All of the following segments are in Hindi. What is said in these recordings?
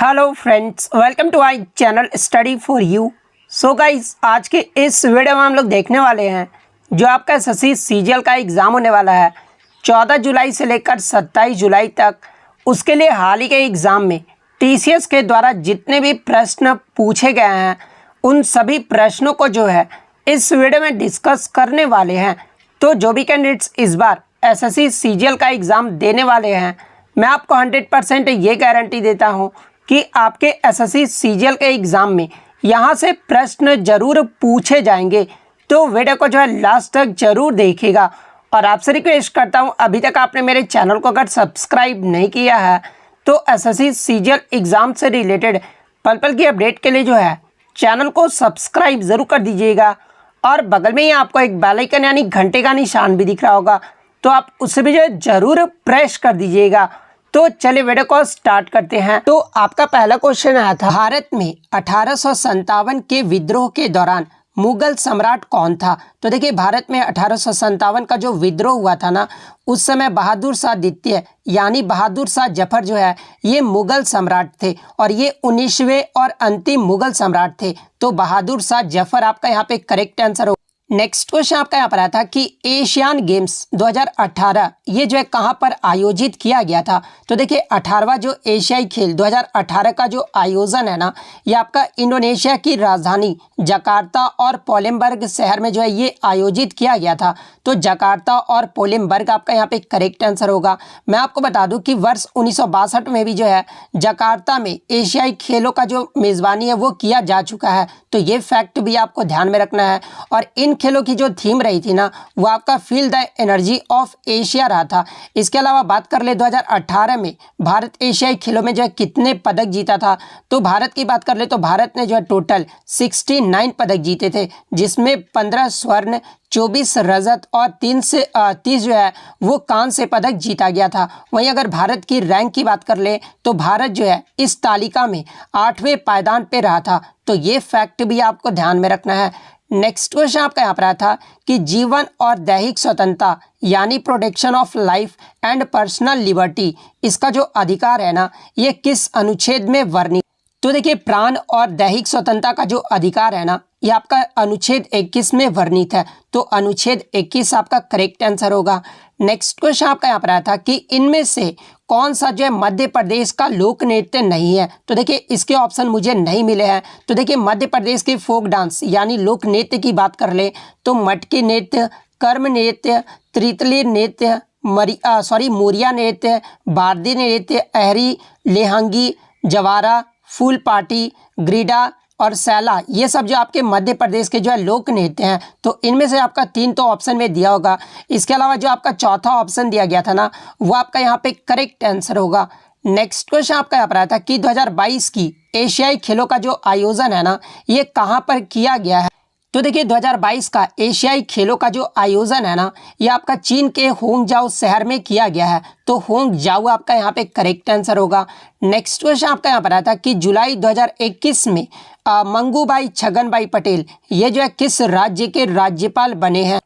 Hello friends, welcome to our channel study for you. So guys, आज के इस वीडियो में हम लोग देखने वाले हैं जो आपका एसएससी सीजीएल का एग्ज़ाम होने वाला है 14 जुलाई से लेकर 27 जुलाई तक। उसके लिए हाल ही के एग्ज़ाम में टीसीएस के द्वारा जितने भी प्रश्न पूछे गए हैं उन सभी प्रश्नों को जो है इस वीडियो में डिस्कस करने वाले हैं। तो जो भी कैंडिडेट्स इस बार एसएससी सीजीएल का एग्ज़ाम देने वाले हैं, मैं आपको 100% ये गारंटी देता हूँ कि आपके एसएससी सीजीएल के एग्ज़ाम में यहाँ से प्रश्न जरूर पूछे जाएंगे। तो वीडियो को जो है लास्ट तक जरूर देखिएगा। और आपसे रिक्वेस्ट करता हूँ, अभी तक आपने मेरे चैनल को अगर सब्सक्राइब नहीं किया है तो एसएससी सीजीएल एग्ज़ाम से रिलेटेड पल पल की अपडेट के लिए जो है चैनल को सब्सक्राइब ज़रूर कर दीजिएगा। और बगल में ही आपको एक बेल आइकन यानी घंटे का निशान भी दिख रहा होगा, तो आप उसे भी जो है ज़रूर प्रेस कर दीजिएगा। तो चलिए वीडियो को स्टार्ट करते हैं। तो आपका पहला क्वेश्चन आया था, भारत में 1857 के विद्रोह के दौरान मुगल सम्राट कौन था। तो देखिए, भारत में 1857 का जो विद्रोह हुआ था ना, उस समय बहादुर शाह द्वितीय यानी बहादुर शाह जफर जो है ये मुगल सम्राट थे और ये 19वें और अंतिम मुगल सम्राट थे। तो बहादुर शाह जफर आपका यहाँ पे करेक्ट आंसर हो। नेक्स्ट क्वेश्चन आपका यहाँ पर आया था कि एशियान गेम्स 2018 ये जो है कहाँ पर आयोजित किया गया था। तो देखिए, 18वां जो एशियाई खेल 2018 का जो आयोजन है ना, ये आपका इंडोनेशिया की राजधानी जकार्ता और पोलेमबर्ग शहर में जो है ये आयोजित किया गया था। तो जकार्ता और पोलेमबर्ग आपका यहाँ पे करेक्ट आंसर होगा। मैं आपको बता दूं कि वर्ष 1962 में भी जो है जकार्ता में एशियाई खेलों का जो मेज़बानी है वो किया जा चुका है। तो ये फैक्ट भी आपको ध्यान में रखना है। और इन खेलों की जो थीम रही थी ना, वो आपका feel the energy of Asia रहा था। इसके अलावा बात कर ले 2018 में भारत एशियाई खेलों में जो है कितने पदक जीता था। तो भारत की बात कर ले तो भारत ने जो है टोटल 69 पदक जीते थे, जिसमें 15 स्वर्ण, 24 रजत और 3 से 30 जो है वो कांस्य पदक जीता गया था। वहीं अगर भारत की रैंक की बात कर ले तो भारत जो है इस तालिका में 8वें पायदान पे रहा था। तो ये फैक्ट भी आपको ध्यान में रखना है। नेक्स्ट क्वेश्चन आपका यहाँ पर आया था कि जीवन और दैहिक स्वतंत्रता यानी protection of life and personal liberty, इसका जो अधिकार है ना, ये किस अनुच्छेद में वर्णित। तो देखिए, प्राण और दैहिक स्वतंत्रता का जो अधिकार है ना, ये आपका अनुच्छेद 21 में वर्णित है। तो अनुच्छेद 21 आपका करेक्ट आंसर होगा। नेक्स्ट क्वेश्चन आपका यहाँ पर आया था कि इनमें से कौन सा जो है मध्य प्रदेश का लोक नृत्य नहीं है। तो देखिए, इसके ऑप्शन मुझे नहीं मिले हैं। तो देखिए, मध्य प्रदेश के फोक डांस यानी लोक नृत्य की बात कर ले तो मटकी नृत्य, कर्म नृत्य, त्रितली नृत्य, मोरिया नृत्य, बारदी नृत्य, अहरी, लेहंगी, जवारा, फूल पार्टी, ग्रीडा और सैला, ये सब जो आपके मध्य प्रदेश के जो है लोक नृत्य हैं। तो इनमें से आपका 3 तो ऑप्शन में दिया होगा। इसके अलावा जो आपका चौथा ऑप्शन दिया गया था ना, वो आपका यहाँ पे करेक्ट आंसर होगा। नेक्स्ट क्वेश्चन आपका यहाँ पर आया था कि 2022 की एशियाई खेलों का जो आयोजन है ना, ये कहाँ पर किया गया है। तो देखिए, 2022 का एशियाई खेलों का जो आयोजन है ना, ये आपका चीन के होंगजाओ शहर में किया गया है। तो होंगजाओ आपका यहाँ पे करेक्ट आंसर होगा। नेक्स्ट क्वेश्चन आपका यहाँ पर आया था कि जुलाई 2021 में मंगूभाई छगनभाई पटेल ये जो है किस राज्य के राज्यपाल बने हैं।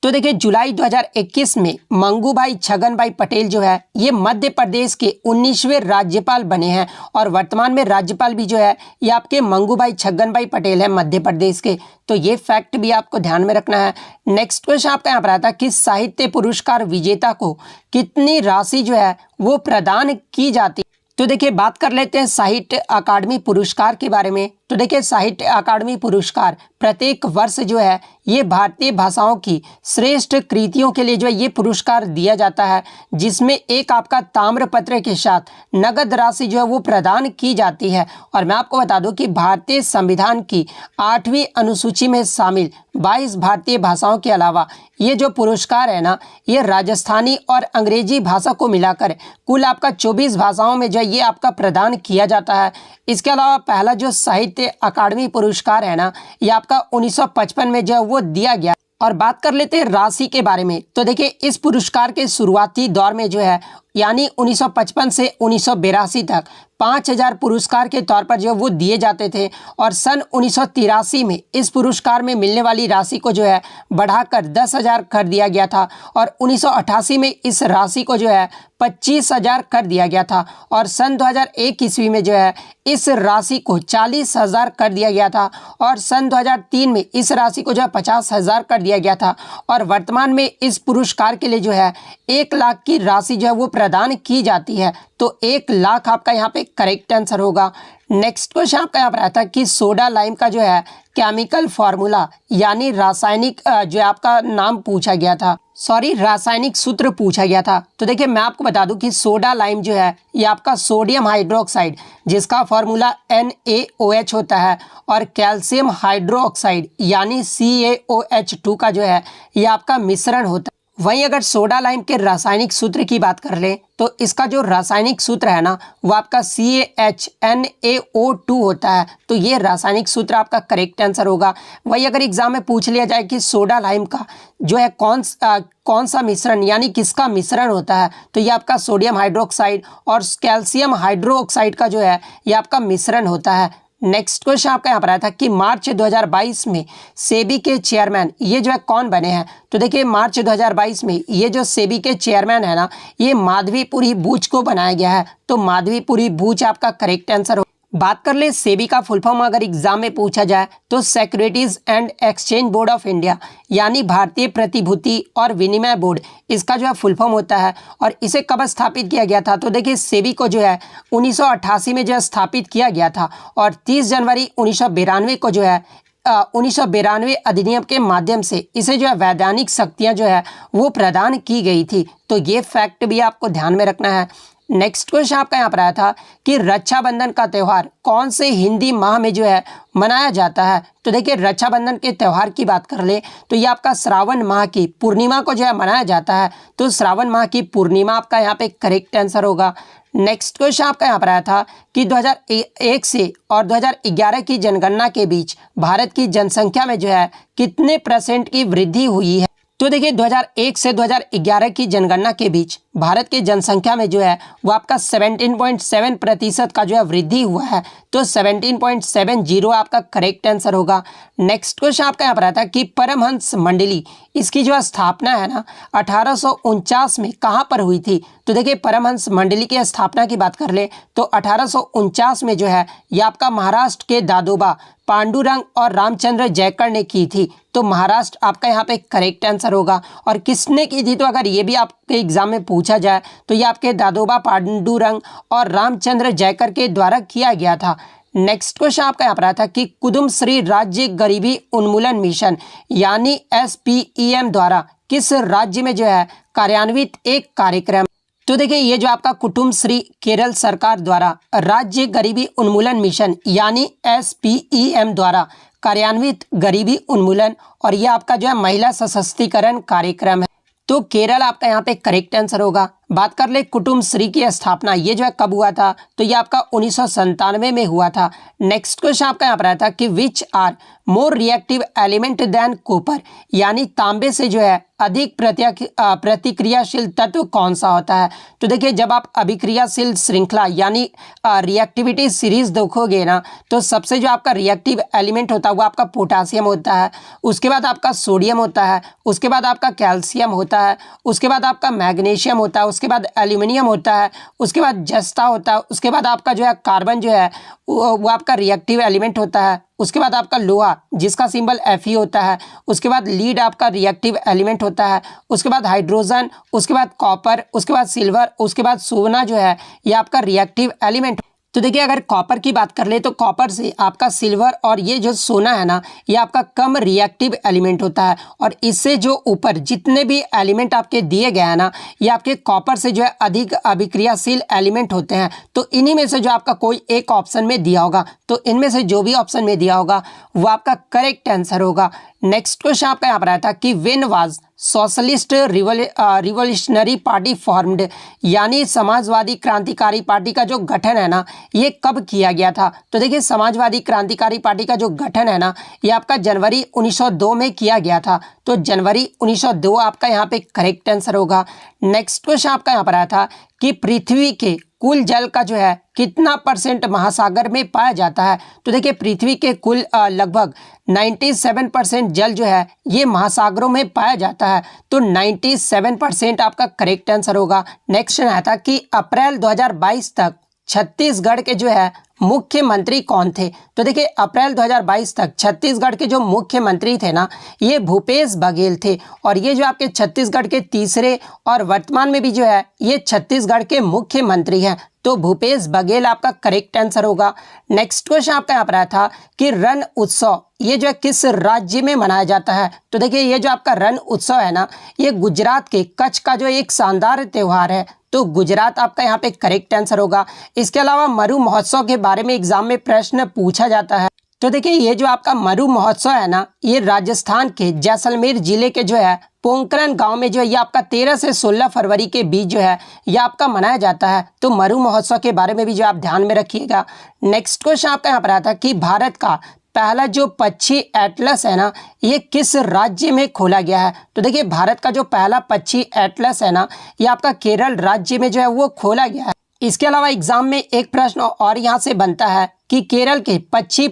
तो देखिए, जुलाई 2021 में मंगूभाई छगनभाई पटेल जो है ये मध्य प्रदेश के 19वें राज्यपाल बने हैं। और वर्तमान में राज्यपाल भी जो है ये आपके मंगूभाई छगनभाई पटेल है मध्य प्रदेश के। तो ये फैक्ट भी आपको ध्यान में रखना है। नेक्स्ट क्वेश्चन आपका यहाँ पर आता है कि साहित्य पुरस्कार विजेता को कितनी राशि जो है वो प्रदान की जाती है। तो देखिए, बात कर लेते हैं साहित्य अकादमी पुरस्कार के बारे में। तो देखिए, साहित्य अकादमी पुरस्कार प्रत्येक वर्ष जो है ये भारतीय भाषाओं की श्रेष्ठ कृतियों के लिए जो है ये पुरस्कार दिया जाता है, जिसमें एक आपका ताम्रपत्र के साथ नगद राशि जो है वो प्रदान की जाती है। और मैं आपको बता दूं कि भारतीय संविधान की 8वीं अनुसूची में शामिल 22 भारतीय भाषाओं के अलावा ये जो पुरस्कार है ना, ये राजस्थानी और अंग्रेजी भाषा को मिलाकर कुल आपका 24 भाषाओं में जो है ये आपका प्रदान किया जाता है। इसके अलावा पहला जो साहित्य अकादमी पुरस्कार है ना, ये आपका 1955 में जो है वो दिया गया। और बात कर लेते हैं राशि के बारे में। तो देखिए, इस पुरस्कार के शुरुआती दौर में जो है यानी 1955 से 1982 तक 5000 पुरस्कार के तौर पर जो वो दिए जाते थे और सन 1983 में इस पुरस्कार में मिलने वाली राशि को जो है बढ़ाकर 10,000 कर दिया गया था और 1988 में इस राशि को जो है 25,000 कर दिया गया था और सन 2001 ईस्वी में जो है इस राशि को 40,000 कर दिया गया था और सन 2003 में इस राशि को जो है 50,000 कर दिया गया था और वर्तमान में इस पुरस्कार के लिए जो है 1 लाख की राशि जो है वो प्रदान की जाती है। तो 1 लाख आपका यहाँ पे करेक्ट आंसर होगा। नेक्स्ट क्वेश्चन आपका यहाँ पर आता है कि सोडा लाइम का जो है केमिकल फार्मूला यानी रासायनिक जो है आपका नाम पूछा गया था, सॉरी रासायनिक सूत्र पूछा गया था। तो देखिए मैं आपको बता दूं कि सोडा लाइम जो है ये आपका सोडियम हाइड्रोक्साइड जिसका फार्मूला NaOH होता है और कैल्शियम हाइड्रोक्साइड यानी CaOH2 का जो है ये आपका मिश्रण होता है। वहीं अगर सोडा लाइम के रासायनिक सूत्र की बात कर लें तो इसका जो रासायनिक सूत्र है ना वो आपका CaHNaO2 होता है। तो ये रासायनिक सूत्र आपका करेक्ट आंसर होगा। वहीं अगर एग्जाम में पूछ लिया जाए कि सोडा लाइम का जो है कौन सा मिश्रण यानी किसका मिश्रण होता है तो ये आपका सोडियम हाइड्रोक्साइड और कैल्शियम हाइड्रोक्साइड का जो है ये आपका मिश्रण होता है। नेक्स्ट क्वेश्चन आपका यहाँ पर आया था कि मार्च 2022 में सेबी के चेयरमैन ये जो है कौन बने हैं। तो देखिए मार्च 2022 में ये जो सेबी के चेयरमैन है ना ये माधवीपुरी बूच को बनाया गया है। तो माधवीपुरी बूच आपका करेक्ट आंसर हो। बात कर ले सेबी का फुल फॉर्म अगर एग्जाम में पूछा जाए तो securities and exchange board of India यानी भारतीय प्रतिभूति और विनिमय बोर्ड इसका जो है फुल फॉर्म होता है। और इसे कब स्थापित किया गया था तो देखिए सेबी को जो है 1988 में जो है स्थापित किया गया था और 30 जनवरी 1992 को जो है 1992 अधिनियम के माध्यम से इसे जो है वैधानिक शक्तियाँ जो है वो प्रदान की गई थी। तो ये फैक्ट भी आपको ध्यान में रखना है। नेक्स्ट क्वेश्चन आपका यहाँ पर आया था कि रक्षाबंधन का त्यौहार कौन से हिंदी माह में जो है मनाया जाता है। तो देखिए रक्षाबंधन के त्यौहार की बात कर ले तो ये आपका श्रावण माह की पूर्णिमा को जो है मनाया जाता है। तो श्रावण माह की पूर्णिमा आपका यहाँ पे करेक्ट आंसर होगा। नेक्स्ट क्वेश्चन आपका यहाँ पर आया था कि 2001 से और 2011 की जनगणना के बीच भारत की जनसंख्या में जो है कितने % की वृद्धि हुई है। तो देखिए 2001 से 2011 की जनगणना के बीच भारत की जनसंख्या में जो है वो आपका 17.7% का जो है वृद्धि हुआ है। तो 17.70 आपका करेक्ट आंसर होगा। नेक्स्ट क्वेश्चन आपका यहाँ पर आता है कि परमहंस मंडली इसकी जो स्थापना है ना 1849 में कहाँ पर हुई थी। तो देखिए परमहंस मंडली की स्थापना की बात कर ले तो 1849 में जो है ये आपका महाराष्ट्र के दादोबा पांडुरंग और रामचंद्र जयकर ने की थी। तो महाराष्ट्र आपका यहाँ पे करेक्ट आंसर होगा। और किसने की थी तो अगर ये भी आपके एग्जाम में पूछा जाए तो ये आपके दादोबा पांडुरंग और रामचंद्र जयकर के द्वारा किया गया था। नेक्स्ट क्वेश्चन आपका यहाँ पर आया था कि कुटुंब श्री राज्य गरीबी उन्मूलन मिशन यानी SPEM द्वारा किस राज्य में जो है कार्यान्वित एक कार्यक्रम। तो देखिए ये जो आपका कुटुंब श्री केरल सरकार द्वारा राज्य गरीबी उन्मूलन मिशन यानी SPEM द्वारा कार्यान्वित गरीबी उन्मूलन और ये आपका जो है महिला सशक्तिकरण कार्यक्रम है। तो केरल आपका यहाँ पे करेक्ट आंसर होगा। बात कर ले कुटुंब श्री की स्थापना ये जो है कब हुआ था तो ये आपका 1997 में हुआ था। नेक्स्ट क्वेश्चन आपका यहाँ पर आया था कि which are more reactive element than copper यानी तांबे से जो है अधिक प्रतिक्रियाशील तत्व कौन सा होता है। तो देखिए जब आप अभिक्रियाशील श्रृंखला यानी रिएक्टिविटी सीरीज देखोगे ना तो सबसे जो आपका रिएक्टिव एलिमेंट होता है वो आपका पोटासियम होता है, उसके बाद आपका सोडियम होता है, उसके बाद आपका कैल्शियम होता है, उसके बाद आपका मैग्नीशियम होता है, उसके बाद एल्यूमिनियम होता है, उसके बाद जस्ता होता है, उसके बाद आपका जो है कार्बन जो है वो आपका रिएक्टिव एलिमेंट होता है, उसके बाद आपका लोहा जिसका सिंबल Fe होता है, उसके बाद लीड आपका रिएक्टिव एलिमेंट होता है, उसके बाद हाइड्रोजन, उसके बाद कॉपर, उसके बाद सिल्वर, उसके बाद सोना जो है ये आपका रिएक्टिव एलिमेंट। तो देखिए अगर कॉपर की बात कर ले तो कॉपर से आपका सिल्वर और ये जो सोना है ना ये आपका कम रिएक्टिव एलिमेंट होता है और इससे जो ऊपर जितने भी एलिमेंट आपके दिए गए हैं ना ये आपके कॉपर से जो है अधिक अभिक्रियाशील एलिमेंट होते हैं। तो इन्हीं में से जो आपका कोई एक ऑप्शन में दिया होगा तो इनमें से जो भी ऑप्शन में दिया होगा वो आपका करेक्ट आंसर होगा। नेक्स्ट क्वेश्चन आपका यहाँ पर आया था कि when was socialist revolutionary party formed, यानी समाजवादी क्रांतिकारी पार्टी का जो गठन है ना ये कब किया गया था। तो देखिए समाजवादी क्रांतिकारी पार्टी का जो गठन है ना ये आपका जनवरी 1902 में किया गया था। तो जनवरी 1902 आपका यहाँ पे करेक्ट आंसर होगा। नेक्स्ट क्वेश्चन आपका यहाँ पर आया था कि पृथ्वी के कुल जल का जो है कितना % महासागर में पाया जाता है। तो देखिए पृथ्वी के कुल लगभग 97% जल जो है ये महासागरों में पाया जाता है। तो 97% आपका करेक्ट आंसर होगा। नेक्स्ट आया था कि अप्रैल 2022 तक छत्तीसगढ़ के जो है मुख्यमंत्री कौन थे। तो देखिए अप्रैल 2022 तक छत्तीसगढ़ के जो मुख्यमंत्री थे ना ये भूपेश बघेल थे, और ये जो आपके छत्तीसगढ़ के तीसरे और वर्तमान में भी जो है ये छत्तीसगढ़ के मुख्यमंत्री हैं। तो भूपेश बघेल आपका करेक्ट आंसर होगा। नेक्स्ट क्वेश्चन आपका यहाँ पर आया था कि रण उत्सव ये जो है किस राज्य में मनाया जाता है। तो देखिए ये जो आपका रण उत्सव है ना ये गुजरात के कच्छ का जो एक शानदार त्यौहार है। तो गुजरात आपका यहाँ पे करेक्ट आंसर होगा। इसके अलावा मरु महोत्सव के बारे में एग्जाम में प्रश्न पूछा जाता है। तो देखिए ये जो आपका मरु महोत्सव है ना ये राजस्थान के जैसलमेर जिले के जो है पोंकरन गांव में जो है ये आपका 13 से 16 फरवरी के बीच जो है ये आपका मनाया जाता है। तो मरु महोत्सव के बारे में भी जो आप ध्यान में रखिएगा। नेक्स्ट क्वेश्चन आपका यहाँ पर आता है कि भारत का पहला जो पक्षी एटलस है ना ये किस राज्य में खोला गया है। तो देखिए भारत का जो पहला पक्षी एटलस है ना ये आपका केरल राज्य में जो है वो खोला गया है। इसके अलावा एग्जाम में एक प्रश्न और यहाँ से बनता है कि केरल के पक्षी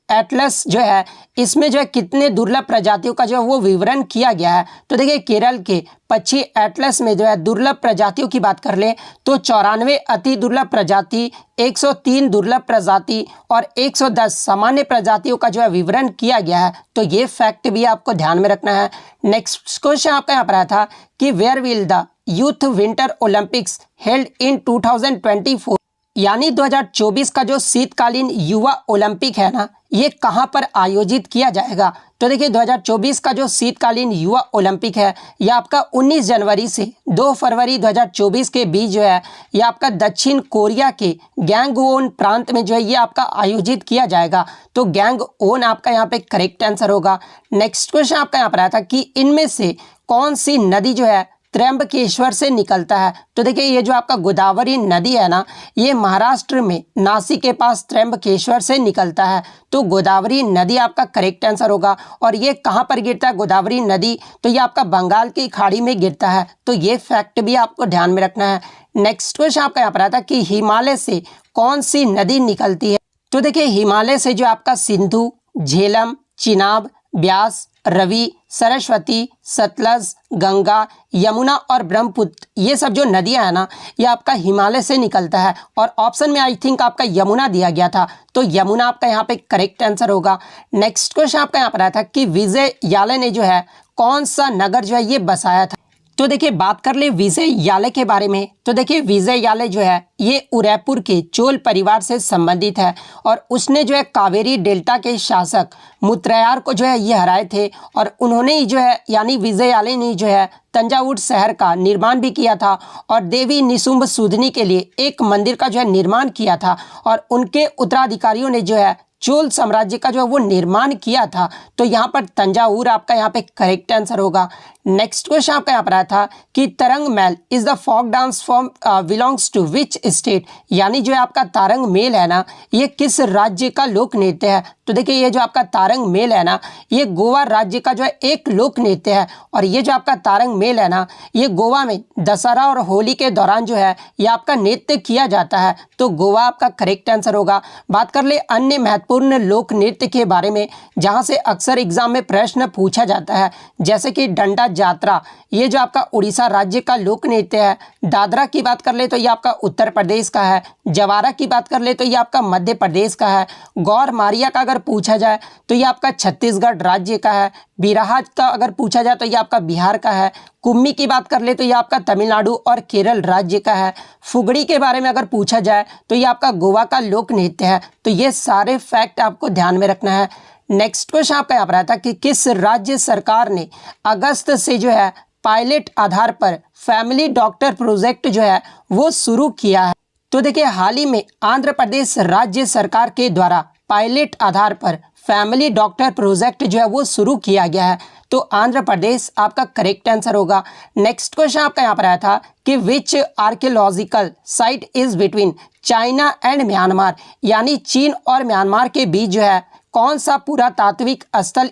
एटलस जो है इसमें जो है कितने दुर्लभ प्रजातियों का जो है वो विवरण किया गया है। तो देखिए केरल के पक्षी एटलस में जो है दुर्लभ प्रजातियों की बात कर लें तो 94 अति दुर्लभ प्रजाति, 103 दुर्लभ प्रजाति और 110 सामान्य प्रजातियों का जो है विवरण किया गया है। तो ये फैक्ट भी आपको ध्यान में रखना है। नेक्स्ट क्वेश्चन आपका यहाँ पर आया था कि where will the youth winter Olympics held in 2024, यानी 2024 का जो शीतकालीन युवा ओलंपिक है ना ये कहां पर आयोजित किया जाएगा। तो देखिए 2024 का जो शीतकालीन युवा ओलंपिक है ये आपका 19 जनवरी से 2 फरवरी 2024 के बीच जो है ये आपका दक्षिण कोरिया के गैंगवोन प्रांत में जो है ये आपका आयोजित किया जाएगा। तो गैंगवोन आपका यहाँ पे करेक्ट आंसर होगा। नेक्स्ट क्वेश्चन आपका यहाँ पर आया था कि इनमें से कौन सी नदी जो है त्र्यंबकेश्वर से निकलता है। तो देखिए ये जो आपका गोदावरी नदी है ना ये महाराष्ट्र में नासिक के पास त्र्यंबकेश्वर से निकलता है। तो गोदावरी नदी आपका करेक्ट आंसर होगा। और ये कहाँ पर गिरता है गोदावरी नदी, तो ये आपका बंगाल की खाड़ी में गिरता है। तो ये फैक्ट भी आपको ध्यान में रखना है। नेक्स्ट क्वेश्चन आपका यहाँ पर आता है कि हिमालय से कौन सी नदी निकलती है। तो देखिए हिमालय से जो आपका सिंधु, झेलम, चिनाब, ब्यास, रवि, सरस्वती, सतलज, गंगा, यमुना और ब्रह्मपुत्र ये सब जो नदियां हैं ना ये आपका हिमालय से निकलता है। और ऑप्शन में आई थिंक आपका यमुना दिया गया था। तो यमुना आपका यहाँ पे करेक्ट आंसर होगा। नेक्स्ट क्वेश्चन आपका यहाँ पर आया था कि विजययाले ने जो है कौन सा नगर जो है ये बसाया था। तो देखिए बात कर ले विजययाले के बारे में। तो देखिए विजययाले जो है ये उदयपुर के चोल परिवार से संबंधित है और उसने जो है कावेरी डेल्टा के शासक मुत्रयार को जो है ये हराए थे और उन्होंने ही जो है यानी विजययाले ने जो है तंजावुर शहर का निर्माण भी किया था और देवी निशुंभ सूदनी के लिए एक मंदिर का जो है निर्माण किया था और उनके उत्तराधिकारियों ने जो है चोल साम्राज्य का जो है वो निर्माण किया था। तो यहाँ पर तंजावुर आपका यहाँ पे करेक्ट आंसर होगा। नेक्स्ट क्वेश्चन आपका यहाँ पर आया था कि Tarangamel is the folk dance form belongs to which state, यानी जो है आपका तारंग मेल है ना ये किस राज्य का लोक नृत्य है। तो देखिए ये जो आपका तारंग मेल है ना ये गोवा राज्य का जो है एक लोक नृत्य है और ये जो आपका तारंग मेल है ना ये गोवा में दशहरा और होली के दौरान जो है ये आपका नृत्य किया जाता है। तो गोवा आपका करेक्ट आंसर होगा। बात कर ले अन्य महत्वपूर्ण लोक नृत्य के बारे में जहाँ से अक्सर एग्जाम में प्रश्न पूछा जाता है, जैसे कि डंडा जात्रा ये जो आपका उड़ीसा राज्य का लोक नृत्य है। दादरा की बात कर ले तो ये आपका उत्तर प्रदेश का है। जवारा की बात कर ले तो ये आपका मध्य प्रदेश का है। गौर मारिया का अगर पूछा जाए तो ये आपका छत्तीसगढ़ राज्य का है। बिरहा का अगर पूछा जाए तो ये आपका बिहार का है। कुम्मी की बात कर ले तो ये आपका तमिलनाडु और केरल राज्य का है। फुगड़ी के बारे में अगर पूछा जाए तो ये आपका गोवा का लोक नृत्य है। तो ये सारे फैक्ट आपको ध्यान में रखना है। नेक्स्ट क्वेश्चन आपका यहाँ पर आता है कि किस राज्य सरकार ने अगस्त से जो है पायलट आधार पर फैमिली डॉक्टर प्रोजेक्ट जो है वो शुरू किया है। तो देखिए हाल ही में आंध्र प्रदेश राज्य सरकार के द्वारा पायलट आधार पर फैमिली डॉक्टर प्रोजेक्ट जो है वो शुरू किया गया है? तो आंध्र प्रदेश आपका करेक्ट आंसर होगा। नेक्स्ट क्वेश्चन आपका यहाँ पर आया था कि which archaeological site is between China and Myanmar, यानी चीन और म्यांमार के बीच जो है कौन सा पुरातात्विक स्थल।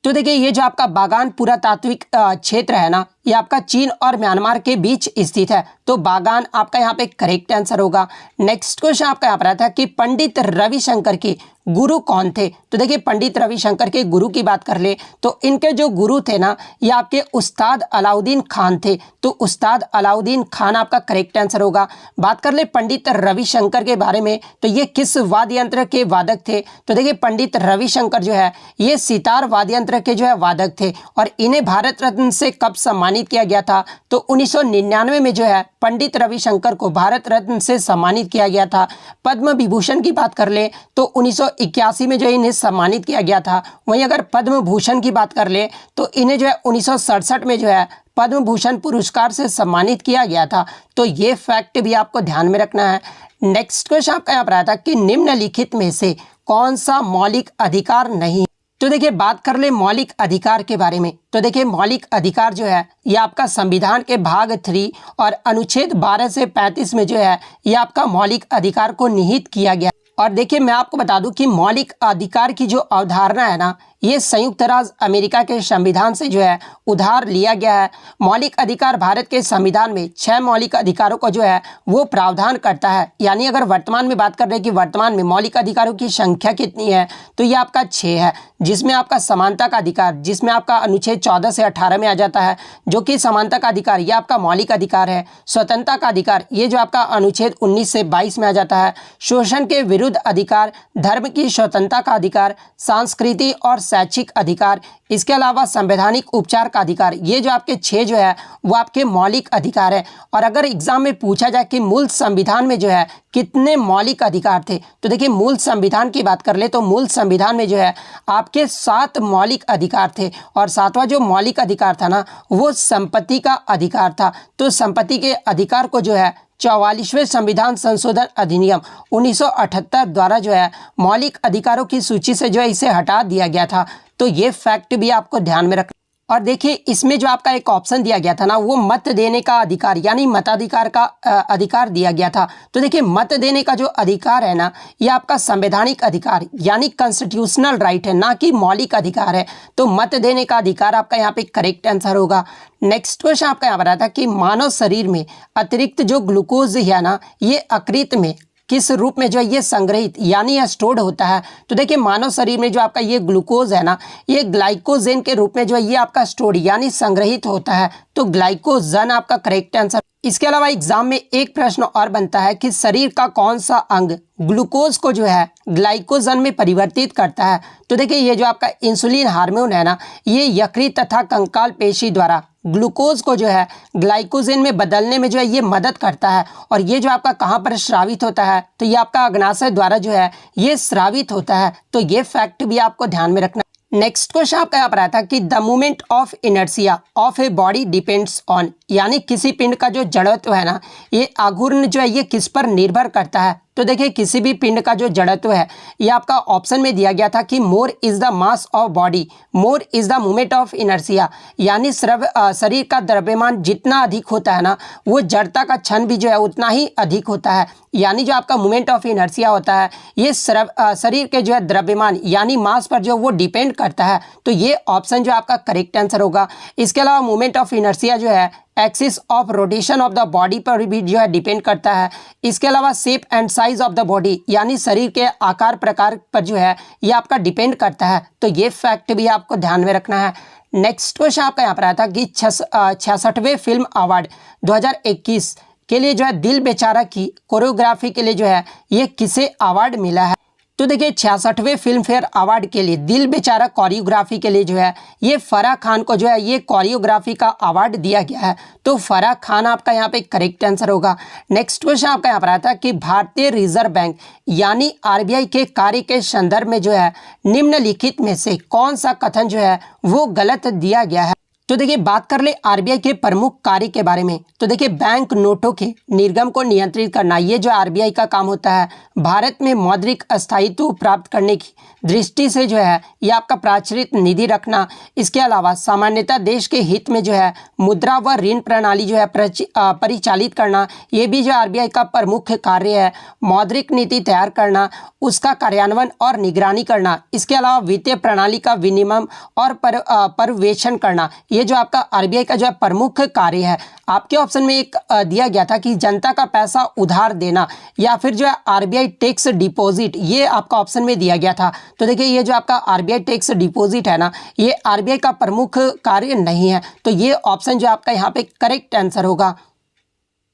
तो देखिए ये जो आपका बागान पुरातात्विक क्षेत्र है ना, ये आपका चीन और म्यांमार के बीच स्थित है, तो बागान आपका यहाँ पे करेक्ट आंसर होगा। नेक्स्ट क्वेश्चन आपका यहाँ पर आता है कि पंडित रविशंकर के गुरु कौन थे? तो देखिए पंडित रविशंकर के गुरु की बात कर ले तो इनके जो गुरु थे ना, ये आपके उस्ताद अलाउद्दीन खान थे, तो उस्ताद अलाउद्दीन खान आपका करेक्ट आंसर होगा। बात कर ले पंडित रविशंकर के बारे में, तो ये किस वाद्य यंत्र के वादक थे? तो देखिए पंडित रविशंकर जो है ये सितार वाद्य यंत्र के जो है वादक थे, और इन्हें भारत रत्न से कब सम्मानित किया गया था? तो 1999 में जो है पंडित रविशंकर को भारत रत्न से सम्मानित किया गया था। पद्म विभूषण की बात कर ले तो 1981 में जो इन्हें सम्मानित किया गया था। वहीं अगर पद्म भूषण की बात कर ले तो इन्हें जो है 1967 में जो है पद्म भूषण पुरस्कार से सम्मानित किया गया था। तो ये फैक्ट भी आपको ध्यान में रखना है। नेक्स्ट क्वेश्चन आपका यहाँ पर आया था कि निम्नलिखित में से कौन सा मौलिक अधिकार नहीं? तो देखिए बात कर ले मौलिक अधिकार के बारे में, तो देखिए मौलिक अधिकार जो है ये आपका संविधान के भाग 3 और अनुच्छेद 12 से 35 में जो है ये आपका मौलिक अधिकार को निहित किया गया। और देखिए मैं आपको बता दूं कि मौलिक अधिकार की जो अवधारणा है ना, ये संयुक्त राज्य अमेरिका के संविधान से जो है उधार लिया गया है। मौलिक अधिकार भारत के संविधान में 6 मौलिक अधिकारों को जो है वो प्रावधान करता है। यानी अगर वर्तमान में बात कर रहे हैं कि वर्तमान में मौलिक अधिकारों की संख्या कितनी है, तो ये आपका 6 है, जिसमें आपका समानता का अधिकार, जिसमें आपका अनुच्छेद 14 से 18 में आ जाता है, जो कि समानता का अधिकार ये आपका मौलिक अधिकार है। स्वतंत्रता का अधिकार ये जो आपका अनुच्छेद 19 से 22 में आ जाता है। शोषण के विरुद्ध अधिकार, धर्म की स्वतंत्रता का अधिकार, संस्कृति और शैक्षिक अधिकार, इसके अलावा संवैधानिक उपचार का अधिकार, ये जो आपके 6 जो है वो आपके मौलिक अधिकार है। और अगर एग्जाम में पूछा जाए कि मूल संविधान में जो है कितने मौलिक अधिकार थे, तो देखिए मूल संविधान की बात कर ले तो मूल संविधान में जो है आपके 7 मौलिक अधिकार थे, और 7वां जो मौलिक अधिकार था ना वो संपत्ति का अधिकार था। तो संपत्ति के अधिकार को जो है 44वें संविधान संशोधन अधिनियम 1978 द्वारा जो है मौलिक अधिकारों की सूची से जो है इसे हटा दिया गया था। तो ये फैक्ट भी आपको ध्यान में रखना। और देखिए इसमें जो आपका एक ऑप्शन दिया गया था ना, वो मत देने का अधिकार यानी मताधिकार का अधिकार दिया गया था। तो देखिए मत देने का जो अधिकार है ना, ये आपका संवैधानिक अधिकार यानी कॉन्स्टिट्यूशनल राइट है, ना कि मौलिक अधिकार है। तो मत देने का अधिकार आपका यहाँ पे करेक्ट आंसर होगा। नेक्स्ट क्वेश्चन आपका यहाँ पर आता है कि मानव शरीर में अतिरिक्त जो ग्लूकोज है ना, ये अकृत में किस रूप में जो है ये संग्रहित यानी स्टोर्ड होता है? तो देखिए मानव शरीर में जो आपका ये ग्लूकोज है ना, ये ग्लाइकोजेन के रूप में जो है ये आपका स्टोर्ड यानी संग्रहित होता है। तो ग्लाइकोजन आपका करेक्ट आंसर। इसके अलावा एग्जाम में एक प्रश्न और बनता है कि शरीर का कौन सा अंग ग्लूकोज को जो है ग्लाइकोजन में परिवर्तित करता है? तो देखिए ये जो आपका इंसुलिन हार्मोन है ना, ये यकृत तथा कंकाल पेशी द्वारा ग्लूकोज को जो है ग्लाइकोजन में बदलने में जो है ये मदद करता है। और ये जो आपका कहाँ पर स्रावित होता है? तो ये आपका अग्नाशय द्वारा जो है ये स्रावित होता है। तो ये फैक्ट भी आपको ध्यान में रखना। नेक्स्ट क्वेश्चन आपका यहाँ पर आता है कि the movement of inertia of a body depends on, यानी किसी पिंड का जो जड़त्व है ना, ये आघूर्ण जो है ये किस पर निर्भर करता है? तो देखिए किसी भी पिंड का जो जड़त्व है ये आपका ऑप्शन में दिया गया था कि more is the mass of body, more is the movement of inertia, यानी शरीर का द्रव्यमान जितना अधिक होता है ना, वो जड़ता का क्षण भी जो है उतना ही अधिक होता है। यानी जो आपका मूवमेंट ऑफ इनर्शिया होता है ये शरीर के जो है द्रव्यमान यानी मास पर जो वो डिपेंड करता है। तो ये ऑप्शन जो आपका करेक्ट आंसर होगा। इसके अलावा मूवमेंट ऑफ इनर्शिया जो है axis of rotation of the body पर भी जो है डिपेंड करता है। इसके अलावा shape and size of the body यानी शरीर के आकार प्रकार पर जो है ये आपका डिपेंड करता है। तो ये फैक्ट भी आपको ध्यान में रखना है। नेक्स्ट क्वेश्चन आपका यहाँ पर आया था कि 66वें फिल्म अवार्ड 2021 के लिए जो है दिल बेचारा की कोरियोग्राफी के लिए जो है ये किसे अवार्ड मिला है? तो देखिए 66वें फिल्म फेयर अवार्ड के लिए दिल बेचारा कोरियोग्राफी के लिए जो है ये फराह खान को जो है ये कोरियोग्राफी का अवार्ड दिया गया है। तो फराह खान आपका यहाँ पे करेक्ट आंसर होगा। नेक्स्ट क्वेश्चन आपका यहाँ पर आता है कि भारतीय रिजर्व बैंक यानी आरबीआई के कार्य के संदर्भ में जो है निम्नलिखित में से कौन सा कथन जो है वो गलत दिया गया है? तो देखिए बात कर ले आरबीआई के प्रमुख कार्य के बारे में। तो देखिए बैंक नोटों के निर्गम को नियंत्रित करना, ये जो आरबीआई का काम होता है। भारत में मौद्रिक स्थायित्व प्राप्त करने की दृष्टि से जो है ये आपका प्राचलित निधि रखना। इसके अलावा सामान्यतः देश के हित में जो है मुद्रा व ऋण प्रणाली जो है परिचालित करना, ये भी जो आरबीआई का प्रमुख कार्य है। मौद्रिक नीति तैयार करना, उसका कार्यान्वयन और निगरानी करना। इसके अलावा वित्तीय प्रणाली का विनियमन और पर्यवेक्षण करना, ये जो आपका आरबीआई का जो है प्रमुख कार्य है। आपके ऑप्शन में एक दिया गया था कि जनता का पैसा उधार देना या फिर जो है आरबीआई टैक्स डिपॉजिट, ये आपका ऑप्शन में दिया गया था। तो देखिए ये जो आपका आरबीआई टैक्स डिपॉजिट है ना, ये आरबीआई का प्रमुख कार्य नहीं है। तो ये ऑप्शन जो आपका यहाँ पे करेक्ट आंसर होगा।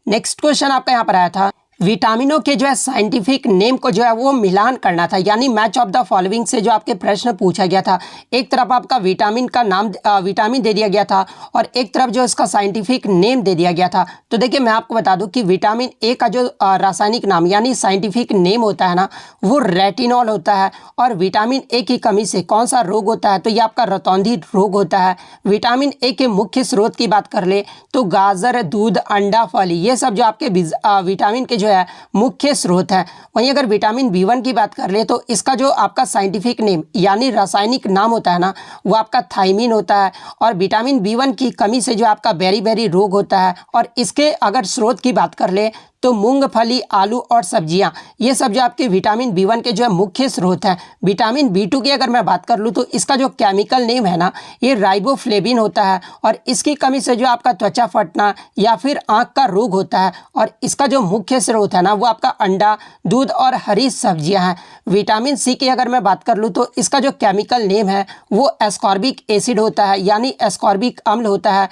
नेक्स्ट क्वेश्चन आपका यहाँ पर आया था, विटामिनों के जो है साइंटिफिक नेम को जो है वो मिलान करना था, यानी मैच ऑफ द फॉलोइंग से जो आपके प्रश्न पूछा गया था। एक तरफ आपका विटामिन का नाम विटामिन दे दिया गया था और एक तरफ जो इसका साइंटिफिक नेम दे दिया गया था। तो देखिए मैं आपको बता दूं कि विटामिन ए का जो रासायनिक नाम यानी साइंटिफिक नेम होता है ना, वो रेटिनॉल होता है। और विटामिन ए की कमी से कौन सा रोग होता है, तो ये आपका रतौंधी रोग होता है। विटामिन ए के मुख्य स्रोत की बात कर ले तो गाजर, दूध, अंडा, फल, ये सब जो आपके विटामिन के है मुख्य स्रोत है। वहीं अगर विटामिन बी1 की बात कर ले तो इसका जो आपका साइंटिफिक नेम यानी रासायनिक नाम होता है ना, वो आपका थायमिन होता है। और विटामिन बी1 की कमी से जो आपका बेरी रोग होता है। और इसके अगर स्रोत की बात कर ले तो मूंगफली, आलू और सब्जियां, ये सब जो आपके विटामिन बी1 के जो है मुख्य स्रोत हैं। विटामिन बी2 की अगर मैं बात कर लूँ तो इसका जो केमिकल नेम है ना, ये राइबोफ्लेविन होता है। और इसकी कमी से जो आपका त्वचा फटना या फिर आंख का रोग होता है। और इसका जो मुख्य स्रोत है ना, वो आपका अंडा, दूध और हरी सब्जियां हैं। विटामिन सी की अगर मैं बात कर लूँ तो इसका जो केमिकल नेम है वो एस्कॉर्बिक एसिड होता है, यानी एस्कॉर्बिक अम्ल होता है।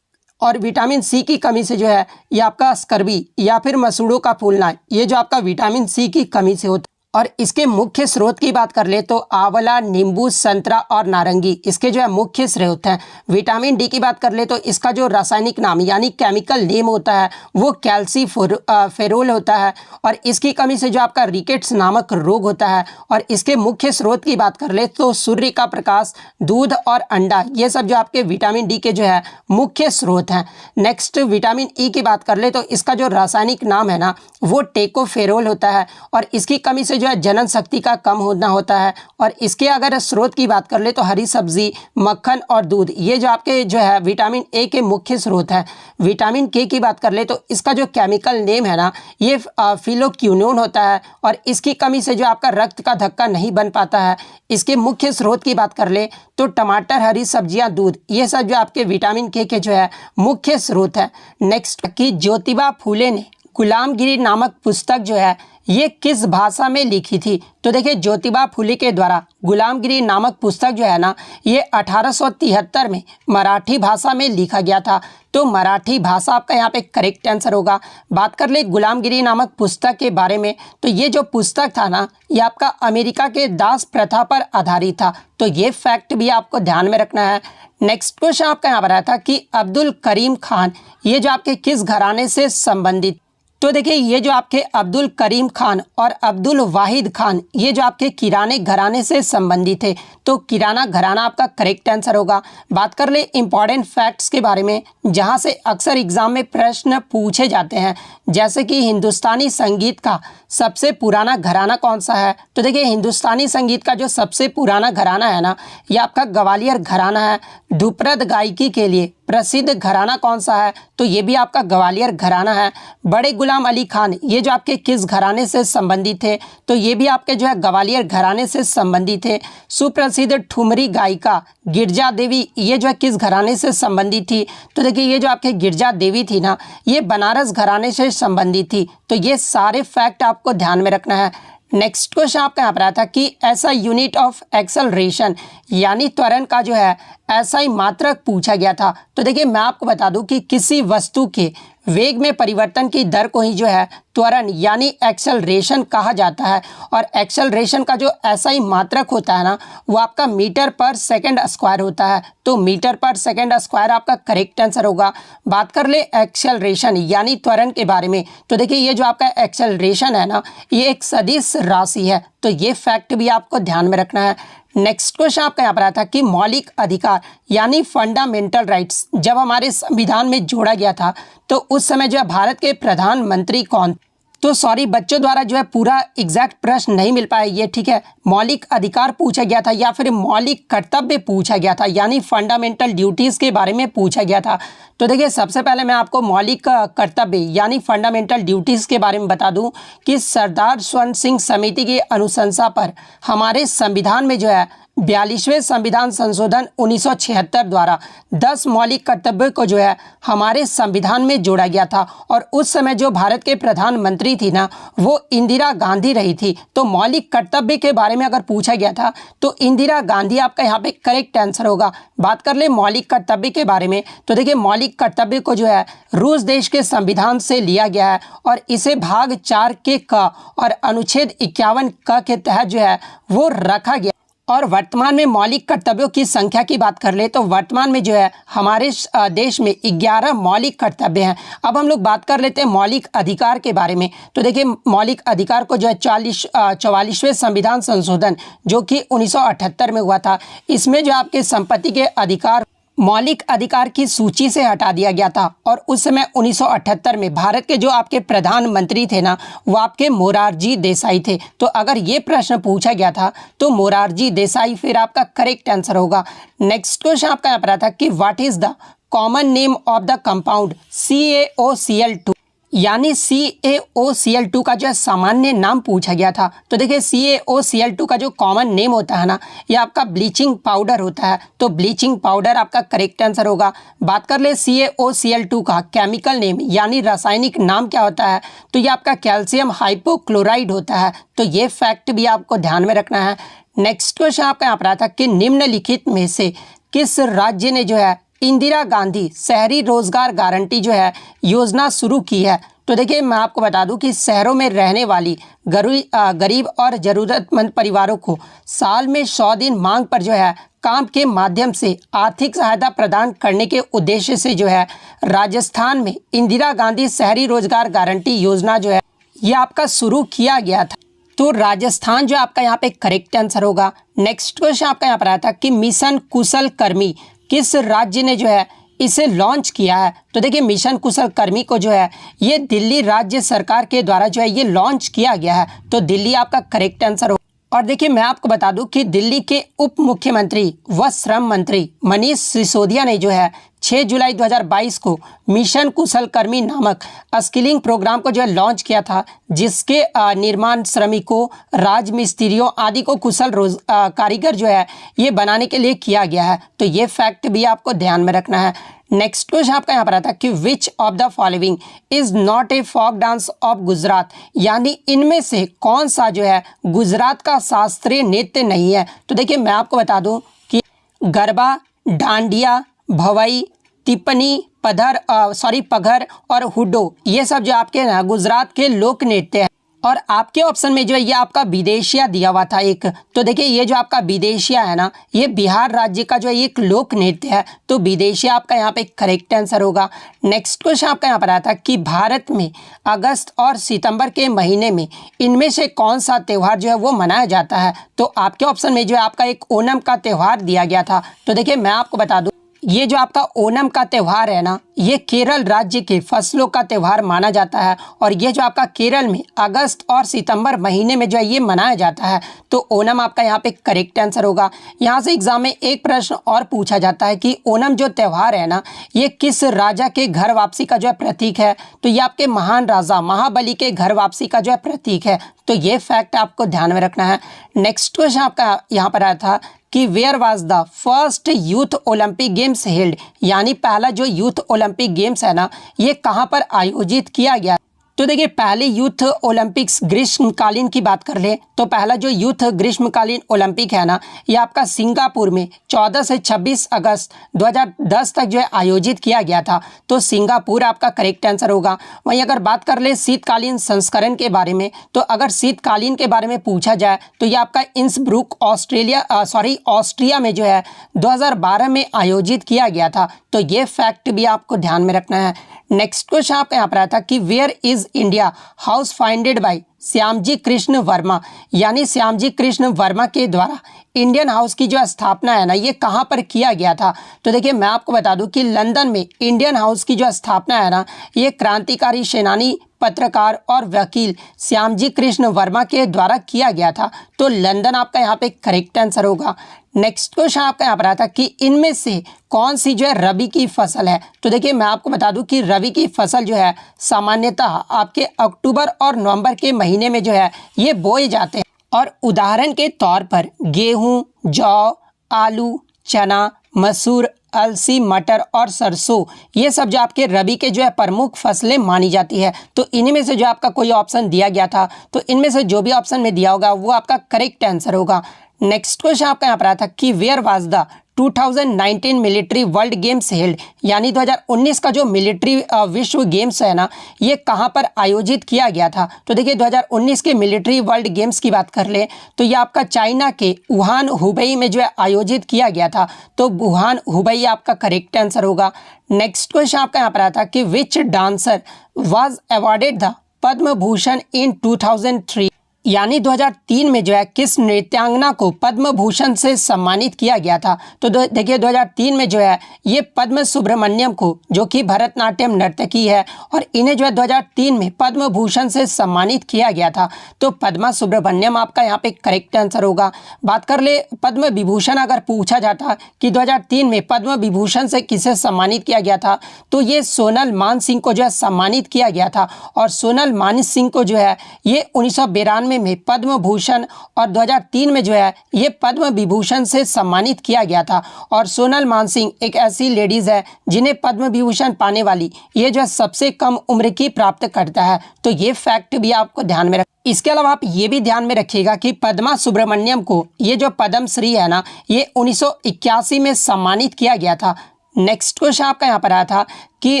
और विटामिन सी की कमी से जो है ये आपका स्कर्वी या फिर मसूड़ों का फूलना, ये जो आपका विटामिन सी की कमी से होता है। और इसके मुख्य स्रोत की बात कर ले तो आंवला, नींबू, संतरा और नारंगी, इसके जो है मुख्य स्रोत हैं। विटामिन डी की बात कर ले तो इसका जो रासायनिक नाम यानी केमिकल नेम होता है वो कैल्सीफेरोल होता है। और इसकी कमी से जो आपका रिकेट्स नामक रोग होता है। और इसके मुख्य स्रोत की बात कर ले तो सूर्य का प्रकाश, दूध और अंडा, ये सब जो आपके विटामिन डी के जो है मुख्य स्रोत हैं। नेक्स्ट विटामिन ई की बात कर ले तो इसका जो रासायनिक नाम है ना, वो टेकोफेरोल होता है। और इसकी कमी से जो है जनन शक्ति का कम होना होता है। और इसके अगर स्रोत की बात कर ले तो हरी सब्जी, मक्खन और दूध, ये जो आपके जो है विटामिन ए के मुख्य स्रोत है। विटामिन के की बात कर ले तो इसका जो केमिकल नेम है ना, ये फिलोक्विनोन होता है। और इसकी कमी से जो आपका रक्त का धक्का नहीं बन पाता है। इसके मुख्य स्रोत की बात कर ले तो टमाटर, हरी सब्जियां, दूध, ये सब जो आपके विटामिन के जो है मुख्य स्रोत है। नेक्स्ट कि ज्योतिबा फूले ने गुलामगिरी नामक पुस्तक जो है ये किस भाषा में लिखी थी। तो देखिए ज्योतिबा फूले के द्वारा गुलामगिरी नामक पुस्तक जो है ना, ये 1873 में मराठी भाषा में लिखा गया था। तो मराठी भाषा आपका यहाँ पे करेक्ट आंसर होगा। बात कर ले गुलामगिरी नामक पुस्तक के बारे में तो ये जो पुस्तक था ना, ये आपका अमेरिका के दास प्रथा पर आधारित था। तो ये फैक्ट भी आपको ध्यान में रखना है। नेक्स्ट क्वेश्चन आपका यहाँ पर आया था कि अब्दुल करीम खान, ये जो आपके किस घराने से संबंधित। तो देखिए ये जो आपके अब्दुल करीम खान और अब्दुल वाहिद खान, ये जो आपके किराने घराने से संबंधित थे। तो किराना घराना आपका करेक्ट आंसर होगा। बात कर ले इंपॉर्टेंट फैक्ट्स के बारे में, जहां से अक्सर एग्जाम में प्रश्न पूछे जाते हैं, जैसे कि हिंदुस्तानी संगीत का सबसे पुराना घराना कौन सा है। तो देखिए हिंदुस्तानी संगीत का जो सबसे पुराना घराना है ना, ये आपका ग्वालियर घराना है। ध्रुपद गायकी के लिए प्रसिद्ध घराना कौन सा है, तो ये भी आपका ग्वालियर घराना है। बड़े गुलाम अली खान, ये जो आपके किस घराने से संबंधित थे, तो ये भी आपके जो है ग्वालियर घराने से संबंधित थे। सुप्रसिद्ध ठुमरी गायिका गिरजा देवी, ये जो है किस घराने से संबंधित थी। तो देखिए ये जो आपके गिरजा देवी थी ना, ये बनारस घराने से संबंधित थी। तो ये सारे फैक्ट आपको ध्यान में रखना है। नेक्स्ट क्वेश्चन आपका यहाँ पर आया था कि ऐसा यूनिट ऑफ एक्सेलरेशन यानी त्वरण का जो है ऐसा ही मात्रक पूछा गया था। तो देखिए मैं आपको बता दूं कि किसी वस्तु के वेग में परिवर्तन की दर को ही जो है त्वरण यानी एक्सेलरेशन कहा जाता है। और एक्सेलरेशन का जो SI मात्रक होता है ना, वो आपका मीटर पर सेकंड स्क्वायर होता है। तो मीटर पर सेकंड स्क्वायर आपका करेक्ट आंसर होगा। बात कर ले एक्सेलरेशन यानी त्वरण के बारे में, तो देखिए ये जो आपका एक्सेलरेशन है ना, ये एक सदिश राशि है। तो ये फैक्ट भी आपको ध्यान में रखना है। नेक्स्ट क्वेश्चन आपका यहाँ पर आया था कि मौलिक अधिकार यानी फंडामेंटल राइट्स जब हमारे संविधान में जोड़ा गया था, तो उस समय जो है भारत के प्रधानमंत्री कौन? तो सॉरी बच्चों द्वारा जो है पूरा एग्जैक्ट प्रश्न नहीं मिल पाया ये, ठीक है। मौलिक अधिकार पूछा गया था या फिर मौलिक कर्तव्य पूछा गया था, यानी फंडामेंटल ड्यूटीज़ के बारे में पूछा गया था। तो देखिए सबसे पहले मैं आपको मौलिक कर्तव्य यानी फंडामेंटल ड्यूटीज़ के बारे में बता दूं कि सरदार स्वर्ण सिंह समिति की अनुशंसा पर हमारे संविधान में जो है 42वें संविधान संशोधन 1976 द्वारा 10 मौलिक कर्तव्यों को जो है हमारे संविधान में जोड़ा गया था। और उस समय जो भारत के प्रधानमंत्री थी ना, वो इंदिरा गांधी रही थी। तो मौलिक कर्तव्य के बारे में अगर पूछा गया था तो इंदिरा गांधी आपका यहाँ पे करेक्ट आंसर होगा। बात कर ले मौलिक कर्तव्य के बारे में, तो देखिए मौलिक कर्तव्य को जो है रूस देश के संविधान से लिया गया है और इसे भाग 4 के क और अनुच्छेद 51 क के तहत जो है वो रखा गया। और वर्तमान में मौलिक कर्तव्यों की संख्या की बात कर ले तो वर्तमान में जो है हमारे देश में 11 मौलिक कर्तव्य हैं। अब हम लोग बात कर लेते हैं मौलिक अधिकार के बारे में। तो देखिए मौलिक अधिकार को जो है 44वें संविधान संशोधन जो कि 1978 में हुआ था, इसमें जो आपके संपत्ति के अधिकार मौलिक अधिकार की सूची से हटा दिया गया था। और उस समय 1978 में भारत के जो आपके प्रधानमंत्री थे ना, वो आपके मोरारजी देसाई थे। तो अगर ये प्रश्न पूछा गया था तो मोरारजी देसाई फिर आपका करेक्ट आंसर होगा। नेक्स्ट क्वेश्चन आपका यहाँ पर आता है कि what is the common name of the compound CaOCl2 यानी CaOCl2 का जो है सामान्य नाम पूछा गया था। तो देखिए CaOCl2 का जो कॉमन नेम होता है ना, ये आपका ब्लीचिंग पाउडर होता है। तो ब्लीचिंग पाउडर आपका करेक्ट आंसर होगा। बात कर ले CaOCl2 का केमिकल नेम यानी रासायनिक नाम क्या होता है, तो ये आपका कैल्शियम हाइपोक्लोराइड होता है। तो ये फैक्ट भी आपको ध्यान में रखना है। नेक्स्ट क्वेश्चन आपका यहाँ पर आता है कि निम्नलिखित में से किस राज्य ने जो है इंदिरा गांधी शहरी रोजगार गारंटी जो है योजना शुरू की है? तो देखिए मैं आपको बता दूं कि शहरों में रहने वाली गरीब और ज़रूरतमंद परिवारों को साल में 100 दिन मांग पर जो है काम के माध्यम से आर्थिक सहायता प्रदान करने के उद्देश्य से जो है राजस्थान में इंदिरा गांधी शहरी रोजगार गारंटी योजना जो है ये आपका शुरू किया गया था। तो राजस्थान जो आपका यहाँ पे करेक्ट आंसर होगा। नेक्स्ट क्वेश्चन आपका यहाँ पर आता है कि मिशन कुशल कर्मी किस राज्य ने जो है इसे लॉन्च किया है? तो देखिए मिशन कुशल कर्मी को जो है ये दिल्ली राज्य सरकार के द्वारा जो है ये लॉन्च किया गया है। तो दिल्ली आपका करेक्ट आंसर होगा। और देखिए मैं आपको बता दूं कि दिल्ली के उप मुख्यमंत्री व श्रम मंत्री मनीष सिसोदिया ने जो है 6 जुलाई 2022 को मिशन कुशल कर्मी नामक स्किलिंग प्रोग्राम को जो है लॉन्च किया था, जिसके निर्माण श्रमिकों, राजमिस्त्रियों आदि को कुशल कारीगर जो है ये बनाने के लिए किया गया है। तो ये फैक्ट भी आपको ध्यान में रखना है। नेक्स्ट क्वेश्चन आपका यहाँ पर आता है कि which of the following is not a folk dance of Gujarat यानी इनमें से कौन सा जो है गुजरात का शास्त्रीय नृत्य नहीं है? तो देखिए मैं आपको बता दूं कि गरबा, डांडिया, भवई, तिपनी, पघर और हुड्डो ये सब जो आपके ना गुजरात के लोक नृत्य है। और आपके ऑप्शन में जो है ये आपका विदेशिया दिया हुआ था एक। तो देखिए ये जो आपका विदेशिया है ना, ये बिहार राज्य का जो है एक लोक नृत्य है। तो विदेशिया आपका यहाँ पे करेक्ट आंसर होगा। नेक्स्ट क्वेश्चन आपका यहाँ पर आता है कि भारत में अगस्त और सितंबर के महीने में इनमें से कौन सा त्यौहार जो है वो मनाया जाता है? तो आपके ऑप्शन में जो है आपका एक ओणम का त्यौहार दिया गया था। तो देखिए मैं आपको बता दूं ये जो आपका ओणम का त्यौहार है ना, ये केरल राज्य के फसलों का त्यौहार माना जाता है। और ये जो आपका केरल में अगस्त और सितंबर महीने में जो है ये मनाया जाता है। तो ओणम आपका यहाँ पे करेक्ट आंसर होगा। यहाँ से एग्जाम में एक प्रश्न और पूछा जाता है कि ओणम जो त्यौहार है ना, ये किस राजा के घर वापसी का जो है प्रतीक है? तो ये आपके महान राजा महाबली के घर वापसी का जो है प्रतीक है। तो ये फैक्ट आपको ध्यान में रखना है। नेक्स्ट क्वेश्चन आपका यहाँ पर आया था कि where was the first youth Olympic games held यानी पहला जो यूथ ओलंपिक गेम्स है ना, ये कहाँ पर आयोजित किया गया? तो देखिए पहले यूथ ओलंपिक्स ग्रीष्मकालीन की बात कर ले तो पहला जो यूथ ग्रीष्मकालीन ओलंपिक है ना, ये आपका सिंगापुर में 14 से 26 अगस्त 2010 तक जो है आयोजित किया गया था। तो सिंगापुर आपका करेक्ट आंसर होगा। वहीं अगर बात कर ले शीतकालीन संस्करण के बारे में, तो अगर शीतकालीन के बारे में पूछा जाए तो ये आपका इंसब्रुक ऑस्ट्रिया में जो है 2012 में आयोजित किया गया था। तो ये फैक्ट भी आपको ध्यान में रखना है। नेक्स्ट क्वेश्चन आपका यहाँ पर आता कि where is India house founded by Shyamji Krishna Varma, यानी श्यामजी कृष्ण वर्मा के द्वारा इंडियन हाउस की जो स्थापना है ना, ये कहाँ पर किया गया था। तो देखिए मैं आपको बता दूं कि लंदन में इंडियन हाउस की जो स्थापना है ना, ये क्रांतिकारी सेनानी, पत्रकार और वकील श्यामजी कृष्ण वर्मा के द्वारा किया गया था। तो लंदन आपका यहाँ पे करेक्ट आंसर होगा। नेक्स्ट क्वेश्चन आपका यहाँ पर आता कि इनमें से कौन सी जो है रबी की फसल है। तो देखिए मैं आपको बता दूं कि रबी की फसल जो है सामान्यतः आपके अक्टूबर और नवंबर के महीने में जो है ये बोए जाते हैं। और उदाहरण के तौर पर गेहूं, जौ, आलू, चना, मसूर, अलसी, मटर और सरसों, ये सब जो आपके रबी के जो है प्रमुख फसलें मानी जाती है। तो इन्हीं में से जो आपका कोई ऑप्शन दिया गया था, तो इनमें से जो भी ऑप्शन में दिया होगा वो आपका करेक्ट आंसर होगा। नेक्स्ट क्वेश्चन आपका यहाँ पर आता कि where was the 2019 military world games held, यानी 2019 का जो मिलिट्री विश्व गेम्स है ना, ये कहाँ पर आयोजित किया गया था। तो देखिए 2019 के मिलिट्री वर्ल्ड गेम्स की बात कर ले तो ये आपका चाइना के वुहान हुबेई में जो है आयोजित किया गया था। तो वुहान हुबेई आपका करेक्ट आंसर होगा। नेक्स्ट क्वेश्चन आपका यहाँ पर आता कि विच dancer was awarded the Padma Bhushan इन 2003, यानी 2003 में जो है किस नृत्यांगना को पद्म भूषण से सम्मानित किया गया था। तो देखिए 2003 में जो है ये पद्म सुब्रमण्यम को, जो कि भरतनाट्यम नर्तकी है, और इन्हें जो है 2003 में पद्म भूषण से सम्मानित किया गया था। तो पद्मा सुब्रमण्यम आपका यहाँ पे करेक्ट आंसर होगा। बात कर ले पद्म विभूषण अगर पूछा जाता कि 2003 में पद्म विभूषण से किसे सम्मानित किया गया था, तो ये सोनल मान सिंह को जो है सम्मानित किया गया था। और सोनल मान सिंह को जो है ये 1992 में पद्म भूषण और 2003 में जो है ये पद्म विभूषण से सम्मानित किया गया था। और सोनल मानसिंह एक ऐसी लेडीज है जिन्हें पद्म विभूषण पाने वाली ये जो है सबसे कम उम्र की प्राप्त करता है। तो ये फैक्ट भी आपको ध्यान में रख। इसके अलावा आप ये भी ध्यान में रखिएगा कि पद्मा सुब्रमण्यम को ये जो पद्मश्री है ना, ये 1981 में सम्मानित किया गया था। नेक्स्ट क्वेश्चन आपका यहाँ पर आया था कि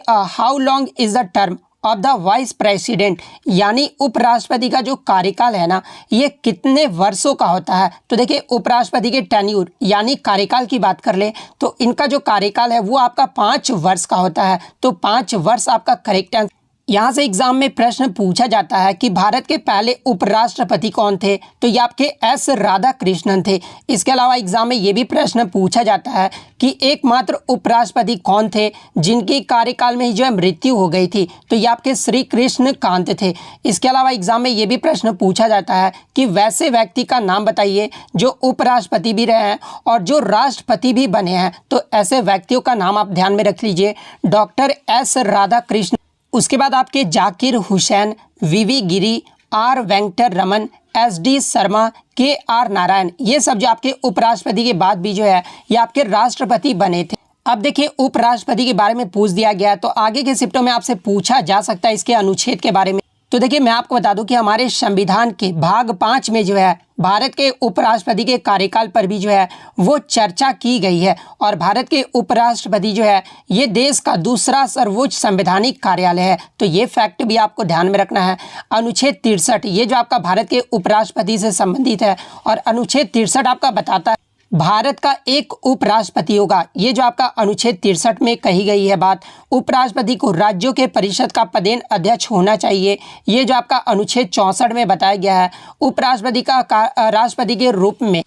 how long is the term of the vice president, यानी उपराष्ट्रपति का जो कार्यकाल है ना, ये कितने वर्षों का होता है। तो देखिए उपराष्ट्रपति के टेन्यूर यानी कार्यकाल की बात कर ले तो इनका जो कार्यकाल है वो आपका 5 वर्ष का होता है। तो 5 वर्ष आपका करेक्ट आंसर। यहाँ से एग्जाम में प्रश्न पूछा जाता है कि भारत के पहले उपराष्ट्रपति कौन थे, तो ये आपके एस राधाकृष्णन थे। इसके अलावा एग्जाम में ये भी प्रश्न पूछा जाता है कि एकमात्र उपराष्ट्रपति कौन थे जिनकी कार्यकाल में ही जो है मृत्यु हो गई थी, तो ये आपके श्री कृष्ण कांत थे। इसके अलावा एग्जाम में ये भी प्रश्न पूछा जाता है कि वैसे व्यक्ति का नाम बताइए जो उपराष्ट्रपति भी रहे हैं और जो राष्ट्रपति भी बने हैं। तो ऐसे व्यक्तियों का नाम आप ध्यान में रख लीजिए, डॉक्टर एस राधाकृष्णन, उसके बाद आपके Zakir Hussain, V V Giri, R Venkataraman, S D Sharma, K R Narayan, ये सब जो आपके उपराष्ट्रपति के बाद भी जो है ये आपके राष्ट्रपति बने थे। अब देखिए उपराष्ट्रपति के बारे में पूछ दिया गया तो आगे के शिफ्टों में आपसे पूछा जा सकता है इसके अनुच्छेद के बारे में। तो देखिए मैं आपको बता दूं कि हमारे संविधान के भाग 5 में जो है भारत के उपराष्ट्रपति के कार्यकाल पर भी जो है वो चर्चा की गई है। और भारत के उपराष्ट्रपति जो है ये देश का दूसरा सर्वोच्च संवैधानिक कार्यालय है। तो ये फैक्ट भी आपको ध्यान में रखना है। अनुच्छेद 63 ये जो आपका भारत के उपराष्ट्रपति से संबंधित है और अनुच्छेद 63 आपका बताता है भारत का एक उपराष्ट्रपति होगा। ये जो आपका अनुच्छेद 63 में कही गई है बात, उपराष्ट्रपति को राज्यों के परिषद का पदेन अध्यक्ष होना चाहिए। ये जो आपका अनुच्छेद 64 में बताया गया है उपराष्ट्रपति का राष्ट्रपति के रूप में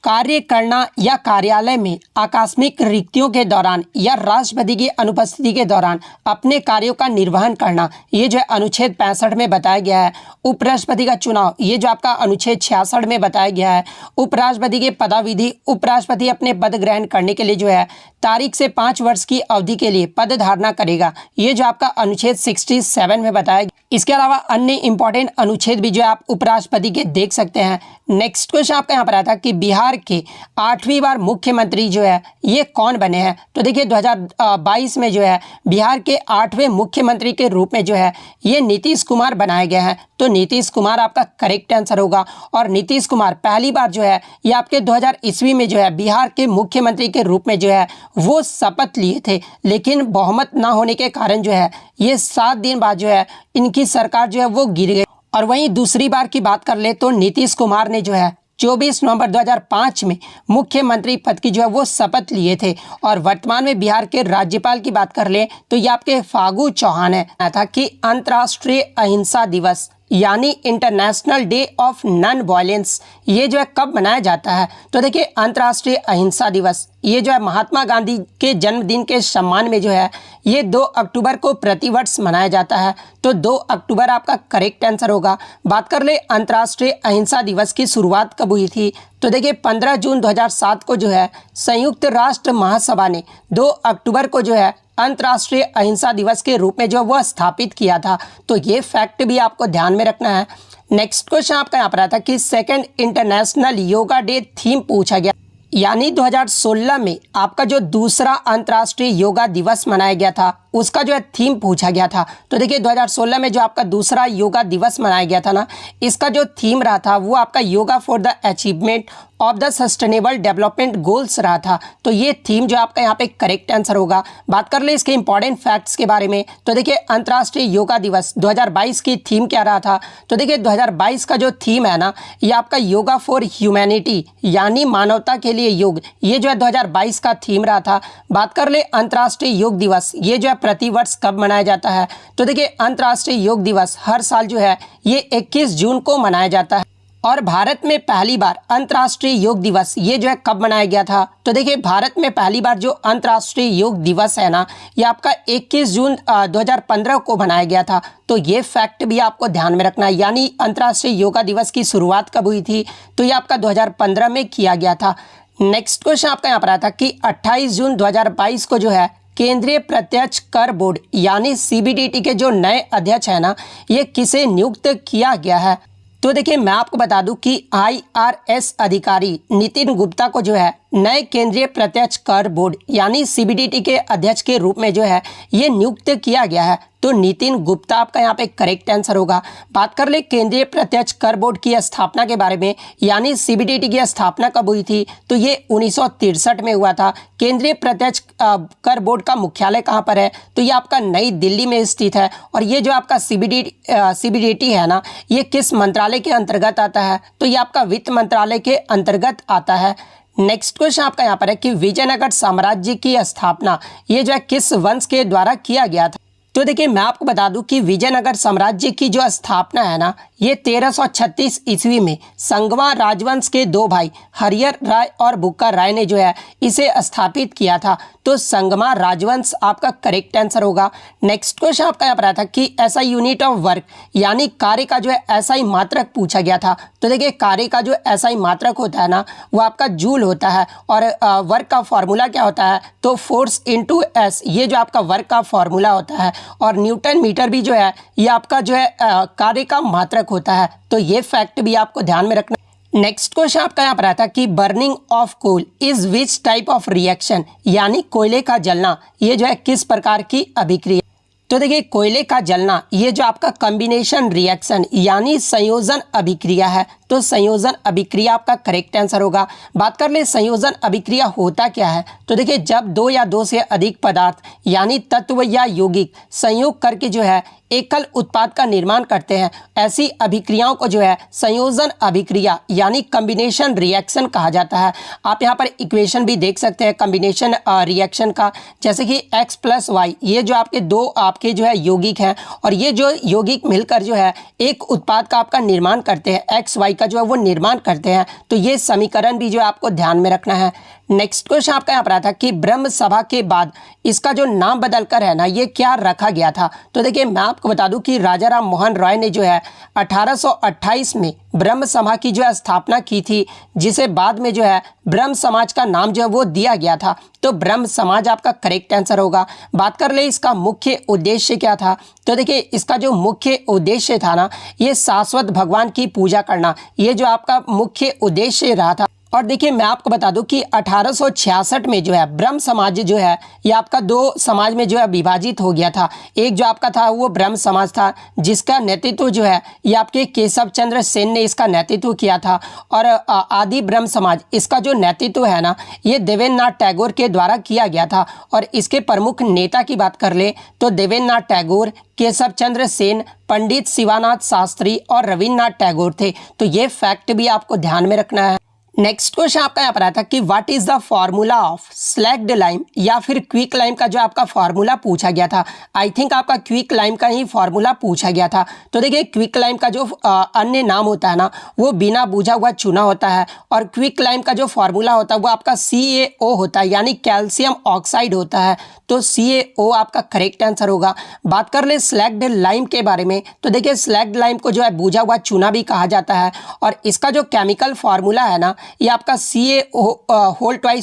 कार्य करना या कार्यालय में आकस्मिक रिक्तियों के दौरान या राष्ट्रपति की अनुपस्थिति के दौरान अपने कार्यों का निर्वहन करना, ये जो है अनुच्छेद 65 में बताया गया है। उपराष्ट्रपति का चुनाव ये जो आपका अनुच्छेद 66 में बताया गया है। उपराष्ट्रपति के पदाविधि, उपराष्ट्रपति अपने पद ग्रहण करने के लिए जो है तारीख से 5 वर्ष की अवधि के लिए पद धारणा करेगा, ये जो आपका अनुच्छेद 67 में बताया गया। इसके अलावा अन्य इंपॉर्टेंट अनुच्छेद भी जो आप उपराष्ट्रपति के देख सकते हैं। नेक्स्ट क्वेश्चन आपका यहाँ पर आया था कि बिहार के 8वीं बार मुख्यमंत्री जो है ये कौन बने हैं। तो देखिए 2022 में जो है बिहार के 8वें मुख्यमंत्री के रूप में जो है ये नीतीश कुमार बनाए गए हैं। तो नीतीश कुमार आपका करेक्ट आंसर होगा। और नीतीश कुमार पहली बार जो है ये आपके 2000 ईस्वी में जो है बिहार के मुख्यमंत्री के रूप में जो है वो शपथ लिए थे, लेकिन बहुमत ना होने के कारण जो है ये 7 दिन बाद जो है इनकी सरकार जो है वो गिर गई। और वहीं दूसरी बार की बात कर ले तो नीतीश कुमार ने जो है 24 नवंबर 2005 में मुख्यमंत्री पद की जो है वो शपथ लिए थे। और वर्तमान में बिहार के राज्यपाल की बात कर ले तो ये आपके फागू चौहान है। था कि अंतर्राष्ट्रीय अहिंसा दिवस यानी international day of non violence ये जो है कब मनाया जाता है। तो देखिए अंतर्राष्ट्रीय अहिंसा दिवस ये जो है महात्मा गांधी के जन्मदिन के सम्मान में जो है ये 2 अक्टूबर को प्रतिवर्ष मनाया जाता है। तो 2 अक्टूबर आपका करेक्ट आंसर होगा। बात कर ले अंतर्राष्ट्रीय अहिंसा दिवस की शुरुआत कब हुई थी। तो देखिए 15 जून 2007 को जो है संयुक्त राष्ट्र महासभा ने 2 अक्टूबर को जो है अंतर्राष्ट्रीय अहिंसा दिवस के रूप में जो वह स्थापित किया था। तो ये फैक्ट भी आपको ध्यान में रखना है। नेक्स्ट क्वेश्चन आपका यहाँ पर आता है कि second international yoga day theme पूछा गया, यानी 2016 में आपका जो दूसरा अंतर्राष्ट्रीय योगा दिवस मनाया गया था उसका जो है थीम पूछा गया था। तो देखिए 2016 में जो आपका दूसरा योगा दिवस मनाया गया था ना, इसका जो थीम रहा था वो आपका yoga for the achievement of the sustainable development goals रहा था। तो ये थीम जो आपका यहाँ पे करेक्ट आंसर होगा। बात कर ले इसके इंपॉर्टेंट फैक्ट्स के बारे में। तो देखिए अंतर्राष्ट्रीय योगा दिवस 2022 की थीम क्या रहा था। तो देखिए 2022 का जो थीम है ना ये आपका योगा फॉर ह्यूमैनिटी यानी मानवता के लिए योग, ये जो है 2022 का थीम रहा था। बात कर ले अंतर्राष्ट्रीय योग दिवस ये जो है प्रतिवर्ष कब मनाया जाता है। तो देखिए अंतर्राष्ट्रीय योग दिवस हर साल जो है ये 21 जून को मनाया जाता है। और भारत में पहली बार अंतर्राष्ट्रीय योग दिवस ये जो है कब मनाया गया था। तो देखिए भारत में पहली बार जो अंतर्राष्ट्रीय योग दिवस है ना ये आपका 21 जून 2015 को मनाया गया था। तो ये फैक्ट भी आपको ध्यान में रखना है, यानी अंतर्राष्ट्रीय योगा दिवस की शुरुआत कब हुई थी। तो ये आपका 2015 में किया गया था। नेक्स्ट क्वेश्चन आपका यहाँ पर आया था कि 28 जून 2022 को जो है केंद्रीय प्रत्यक्ष कर बोर्ड यानी CBDT के जो नए अध्यक्ष है ना ये किसे नियुक्त किया गया है। तो देखिए मैं आपको बता दूं कि IRS अधिकारी नितिन गुप्ता को जो है नए केंद्रीय प्रत्यक्ष कर बोर्ड यानी CBDT के अध्यक्ष के रूप में जो है ये नियुक्त किया गया है। तो नितिन गुप्ता आपका यहाँ पे करेक्ट आंसर होगा। बात कर ले केंद्रीय प्रत्यक्ष कर बोर्ड की स्थापना के बारे में, यानी CBDT की स्थापना कब हुई थी। तो ये 1963 में हुआ था। केंद्रीय प्रत्यक्ष कर बोर्ड का मुख्यालय कहाँ पर है। तो ये आपका नई दिल्ली में स्थित है। और ये जो आपका CBDT है ना ये किस मंत्रालय के अंतर्गत आता है। तो ये आपका वित्त मंत्रालय के अंतर्गत आता है। नेक्स्ट क्वेश्चन आपका यहाँ पर है कि विजयनगर साम्राज्य की स्थापना ये जो है किस वंश के द्वारा किया गया था। तो देखिए मैं आपको बता दूं कि विजयनगर साम्राज्य की जो स्थापना है ना ये 1336 ईस्वी में संगवा राजवंश के 2 भाई हरिहर राय और बुक्का राय ने जो है इसे स्थापित किया था। तो संगमा राजवंश आपका करेक्ट आंसर होगा। नेक्स्ट क्वेश्चन आपका यहाँ पर आया था कि ऐसा यूनिट ऑफ वर्क यानी कार्य का जो है SI मात्रक पूछा गया था। तो देखिए कार्य का जो SI मात्रक होता है ना वो आपका जूल होता है। और वर्क का फॉर्मूला क्या होता है। तो फोर्स इंटू S ये जो आपका वर्क का फॉर्मूला होता है। और न्यूटन मीटर भी जो है ये आपका जो है कार्य का मात्रक होता है। तो ये फैक्ट भी आपको ध्यान में रखना। नेक्स्ट क्वेश्चन आपका यहाँ पर आता है कि burning of coal is which type of reaction यानी कोयले का जलना ये जो है किस प्रकार की अभिक्रिया। तो देखिए कोयले का जलना ये जो आपका कॉम्बिनेशन रिएक्शन यानी संयोजन अभिक्रिया है। तो संयोजन अभिक्रिया आपका करेक्ट आंसर होगा। बात कर ले संयोजन अभिक्रिया होता क्या है। तो देखिए जब 2 या 2 से अधिक पदार्थ यानी तत्व या यौगिक संयोग करके जो है एकल उत्पाद का निर्माण करते हैं, ऐसी अभिक्रियाओं को जो है संयोजन अभिक्रिया यानी कॉम्बिनेशन रिएक्शन कहा जाता है। आप यहाँ पर इक्वेशन भी देख सकते हैं कॉम्बिनेशन रिएक्शन का, जैसे कि x + y ये जो आपके 2 आपके जो है यौगिक हैं और ये जो यौगिक मिलकर जो है एक उत्पाद का आपका निर्माण करते हैं, x y का जो है वो निर्माण करते हैं। तो ये समीकरण भी जो है आपको ध्यान में रखना है। नेक्स्ट क्वेश्चन आपका यहाँ पर आता था कि ब्रह्म सभा के बाद इसका जो नाम बदलकर है ना ये क्या रखा गया था। तो देखिए मैं आपको बता दूं कि राजा राम मोहन रॉय ने जो है 1828 में ब्रह्म समाज की जो है स्थापना की थी, जिसे बाद में जो है ब्रह्म समाज का नाम जो है वो दिया गया था। तो ब्रह्म समाज आपका करेक्ट आंसर होगा। बात कर ले इसका मुख्य उद्देश्य क्या था, तो देखिए इसका जो मुख्य उद्देश्य था ना, ये शाश्वत भगवान की पूजा करना, ये जो आपका मुख्य उद्देश्य रहा था। और देखिए मैं आपको बता दूं कि 1866 में जो है ब्रह्म समाज जो है ये आपका दो समाज में जो है विभाजित हो गया था। एक जो आपका था वो ब्रह्म समाज था, जिसका नेतृत्व जो है ये आपके केशव चंद्र सेन ने इसका नेतृत्व किया था। और आदि ब्रह्म समाज, इसका जो नेतृत्व है ना, ये देवेंद्रनाथ टैगोर के द्वारा किया गया था। और इसके प्रमुख नेता की बात कर ले तो देवेंद्रनाथ टैगोर, केशव चंद्र सेन, पंडित शिवानाथ शास्त्री और रविन्द्रनाथ टैगोर थे। तो ये फैक्ट भी आपको ध्यान में रखना है। नेक्स्ट क्वेश्चन आपका यहाँ पर आया था कि what is the formula of slaked lime या फिर क्विक लाइम का जो आपका फॉर्मूला पूछा गया था। आई थिंक आपका क्विक लाइम का ही फॉर्मूला पूछा गया था। तो देखिए क्विक लाइम का जो अन्य नाम होता है ना, वो बिना बुझा हुआ चूना होता है। और क्विक लाइम का जो फॉर्मूला होता है वो आपका CaO होता है, यानी कैल्शियम ऑक्साइड होता है। तो CaO आपका करेक्ट आंसर होगा। बात कर ले स्लैक्ड लाइम के बारे में, तो देखिए स्लैक्ड लाइम को जो है बुझा हुआ चूना भी कहा जाता है। और इसका जो केमिकल फॉर्मूला है ना, ये आपका CaO2OH2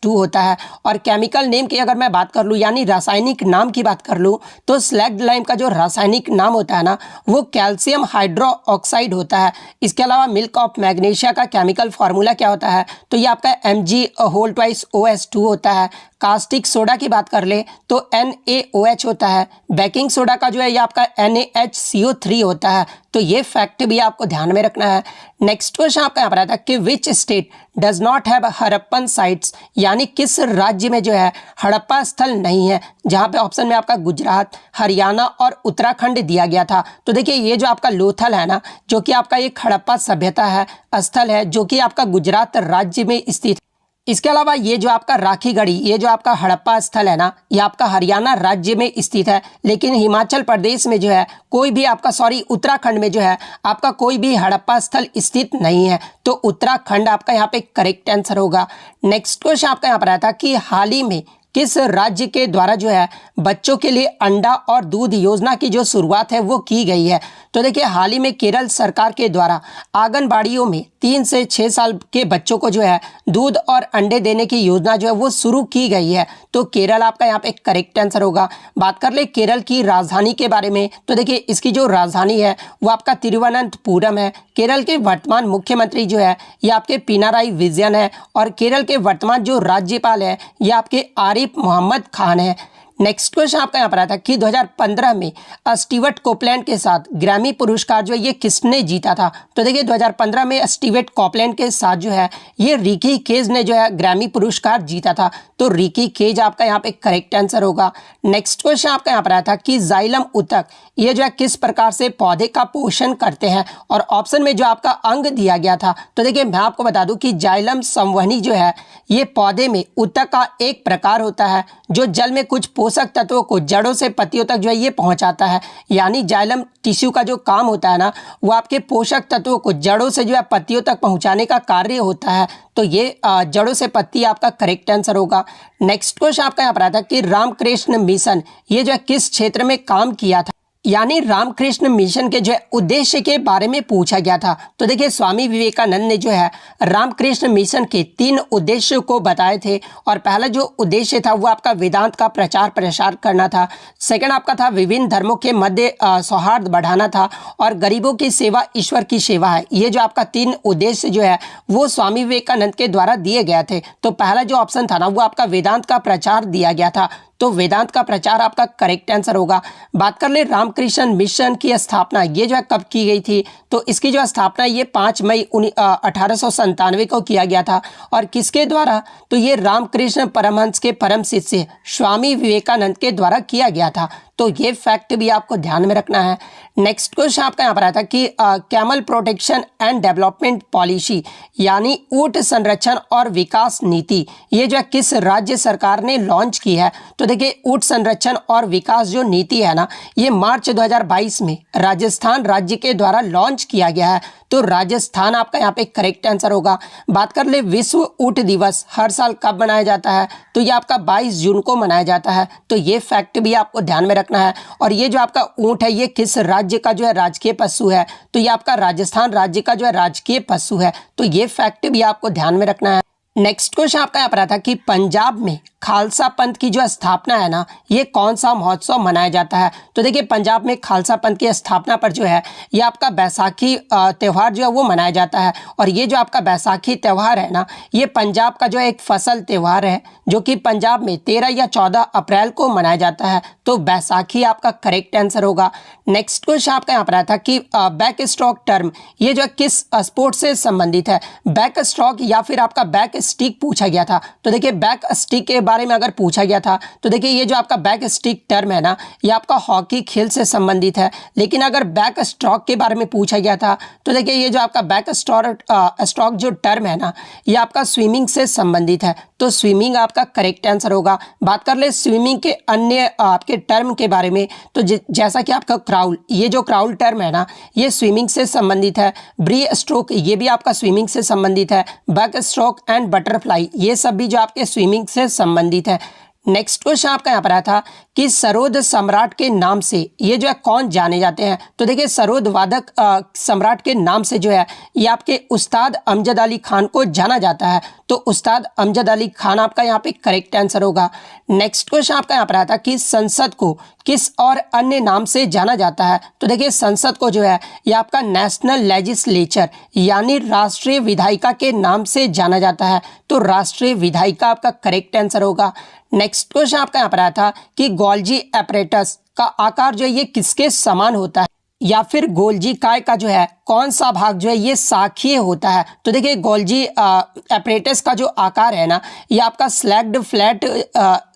होता है। और केमिकल नेम की अगर मैं बात कर लूँ, यानी रासायनिक नाम की बात कर लूँ, तो स्लैक्ड लाइम का जो रासायनिक नाम होता है ना, वो कैल्शियम हाइड्रोक्साइड होता है। इसके अलावा मिल्क ऑफ मैग्नीशिया का केमिकल फॉर्मूला क्या होता है, तो ये आपका Mg2OH2 होता है। कास्टिक सोडा की बात कर ले तो NaOH होता है। बेकिंग सोडा का जो है ये आपका NaHCO3 होता है। तो ये फैक्ट भी आपको ध्यान में रखना है। नेक्स्ट क्वेश्चन आपका यहाँ पर आता है कि which state does not have Harappan sites, यानी किस राज्य में जो है हड़प्पा स्थल नहीं है। जहाँ पे ऑप्शन में आपका गुजरात, हरियाणा और उत्तराखंड दिया गया था। तो देखिए ये जो आपका लोथल है ना, जो कि आपका एक हड़प्पा सभ्यता है, स्थल है, जो कि आपका गुजरात राज्य में स्थित। इसके अलावा ये जो आपका राखी गढ़ी, ये जो आपका हड़प्पा स्थल है ना, ये आपका हरियाणा राज्य में स्थित है। लेकिन हिमाचल प्रदेश में जो है कोई भी आपका उत्तराखंड में जो है आपका कोई भी हड़प्पा स्थल स्थित नहीं है। तो उत्तराखंड आपका यहाँ पे करेक्ट आंसर होगा। नेक्स्ट क्वेश्चन आपका यहाँ पर आया था कि हाल ही में किस राज्य के द्वारा जो है बच्चों के लिए अंडा और दूध योजना की जो शुरुआत है वो की गई है। तो देखिए हाल ही में केरल सरकार के द्वारा आंगनबाड़ियों में 3 से 6 साल के बच्चों को जो है दूध और अंडे देने की योजना जो है वो शुरू की गई है। तो केरल आपका यहाँ पे करेक्ट आंसर होगा। बात कर ले केरल की राजधानी के बारे में, तो देखिए इसकी जो राजधानी है वो आपका तिरुवनंतपुरम है। केरल के वर्तमान मुख्यमंत्री जो है ये आपके पिनाराई विजयन है। और केरल के वर्तमान जो राज्यपाल है ये आपके आरिफ मोहम्मद खान है। नेक्स्ट क्वेश्चन आपका यहाँ पर आता है कि 2015 में स्टीवर्ट कोपलैंड के साथ ग्रैमी पुरस्कार जो है ये किसने जीता था। तो देखिए 2015 में स्टीवर्ट कोपलैंड के साथ जो है ये रिकी केज ने जो है ग्रैमी पुरस्कार जीता था। तो रिकी केज आपका यहाँ पे करेक्ट आंसर होगा। नेक्स्ट क्वेश्चन आपका यहाँ पर आया था कि जाइलम उत्तक ये जो है किस प्रकार से पौधे का पोषण करते हैं। और ऑप्शन में जो आपका अंग दिया गया था, तो देखिए मैं आपको बता दूं कि जाइलम संवहनी जो है ये पौधे में उत्तक का एक प्रकार होता है, जो जल में कुछ पोषक तत्वों को जड़ों से पत्तियों तक जो है ये पहुंचाता है। यानी जाइलम टिश्यू का जो काम होता है ना, वो आपके पोषक तत्वों को जड़ों से जो है पत्तियों तक पहुंचाने का कार्य होता है। तो ये जड़ों से पत्ती आपका करेक्ट आंसर होगा। नेक्स्ट क्वेश्चन आपका यहाँ पर आता है कि रामकृष्ण मिशन ये जो है किस क्षेत्र में काम किया था, यानी रामकृष्ण मिशन के जो है उद्देश्य के बारे में पूछा गया था। तो देखिए स्वामी विवेकानंद ने जो है रामकृष्ण मिशन के 3 उद्देश्यों को बताए थे। और पहला जो उद्देश्य था वो आपका वेदांत का प्रचार प्रसार करना था। सेकंड आपका था विभिन्न धर्मों के मध्य सौहार्द बढ़ाना था। और गरीबों की सेवा ईश्वर की सेवा है। ये जो आपका 3 उद्देश्य जो है वो स्वामी विवेकानंद के द्वारा दिए गए थे। तो पहला जो ऑप्शन था ना वो आपका वेदांत का प्रचार दिया गया था। तो वेदांत का प्रचार आपका करेक्ट आंसर होगा। बात कर ले रामकृष्ण मिशन की स्थापना ये जो है कब की गई थी, तो इसकी जो स्थापना ये 5 मई 1897 को किया गया था। और किसके द्वारा, तो ये रामकृष्ण परमहंस के परम शिष्य स्वामी विवेकानंद के द्वारा किया गया था। तो ये फैक्ट भी आपको ध्यान में रखना है। नेक्स्ट क्वेश्चन आपका यहाँ पर आता है कि camel protection and development policy यानी ऊंट संरक्षण और विकास नीति ये जो है किस राज्य सरकार ने लॉन्च की है। तो देखिए ऊंट संरक्षण और विकास जो नीति है ना, ये मार्च 2022 में राजस्थान राज्य के द्वारा लॉन्च किया गया है। तो राजस्थान आपका यहाँ पे करेक्ट आंसर होगा। बात कर ले विश्व ऊंट दिवस हर साल कब मनाया जाता है, तो ये आपका 22 जून को मनाया जाता है। तो ये फैक्ट भी आपको ध्यान में रखना है। और ये जो आपका ऊंट है ये किस राज्य का जो है राजकीय पशु है, तो ये आपका राजस्थान राज्य का जो है राजकीय पशु है। तो ये फैक्ट भी आपको ध्यान में रखना है। नेक्स्ट क्वेश्चन आपका यहाँ पर आता है कि पंजाब में खालसा पंथ की जो स्थापना है ना, ये कौन सा महोत्सव मनाया जाता है। तो देखिए पंजाब में खालसा पंथ की स्थापना पर जो है ये आपका बैसाखी त्यौहार जो है वो मनाया जाता है। और ये जो आपका बैसाखी त्यौहार है ना, ये पंजाब का जो है एक फसल त्यौहार है जो कि पंजाब में 13 या 14 अप्रैल को मनाया जाता है। तो बैसाखी आपका करेक्ट आंसर होगा। नेक्स्ट क्वेश्चन आपका यहाँ पर आया था कि बैक स्ट्रोक टर्म ये जो है किस स्पोर्ट से संबंधित है। बैक स्ट्रोक या फिर आपका बैक स्टिक पूछा गया था। तो देखिए बैक स्टिक के बारे में अगर पूछा गया था तो देखिए ये जो आपका बैक स्टिक टर्म है ना, ये आपका हॉकी खेल से संबंधित है। लेकिन अगर बैक स्ट्रोक के बारे में पूछा गया था तो देखिए ये जो आपका बैक स्ट्रोक जो टर्म है ना, ये आपका स्विमिंग से संबंधित है। तो स्विमिंग आपका करेक्ट आंसर होगा। बात कर ले स्विमिंग के अन्य आपके टर्म के बारे में, तो जैसा कि आपका क्राउल, ये जो क्राउल टर्म है ना, ये स्विमिंग से संबंधित है। ब्री स्ट्रोक ये भी आपका स्विमिंग से संबंधित है। बैक स्ट्रोक एंड बटरफ्लाई ये सब भी जो आपके स्विमिंग से संबंधित है। नेक्स्ट क्वेश्चन आपका यहाँ पर आया था कि सरोद सम्राट के नाम से ये जो है कौन जाने जाते हैं। तो देखिए सरोद वादक सम्राट के नाम से जो है ये आपके उस्ताद अमजद अली खान को जाना जाता है। तो उस्ताद अमजद अली खान आपका यहाँ पे करेक्ट आंसर होगा। नेक्स्ट क्वेश्चन आपका यहाँ पर आया था कि संसद को किस और अन्य नाम से जाना जाता है। तो देखिए संसद को जो है ये आपका नेशनल लेजिस्लेचर यानी राष्ट्रीय विधायिका के नाम से जाना जाता है। तो राष्ट्रीय विधायिका आपका करेक्ट आंसर होगा। नेक्स्ट क्वेश्चन आपका यहाँ पर आया था कि गोल्जी एपरेटस का आकार जो है ये किसके समान होता है, या फिर गोल्जी काय का जो है कौन सा भाग जो है ये शाखीय होता है। तो देखिए गोल्जी एपरेटस का जो आकार है ना, ये आपका स्लैग्ड फ्लैट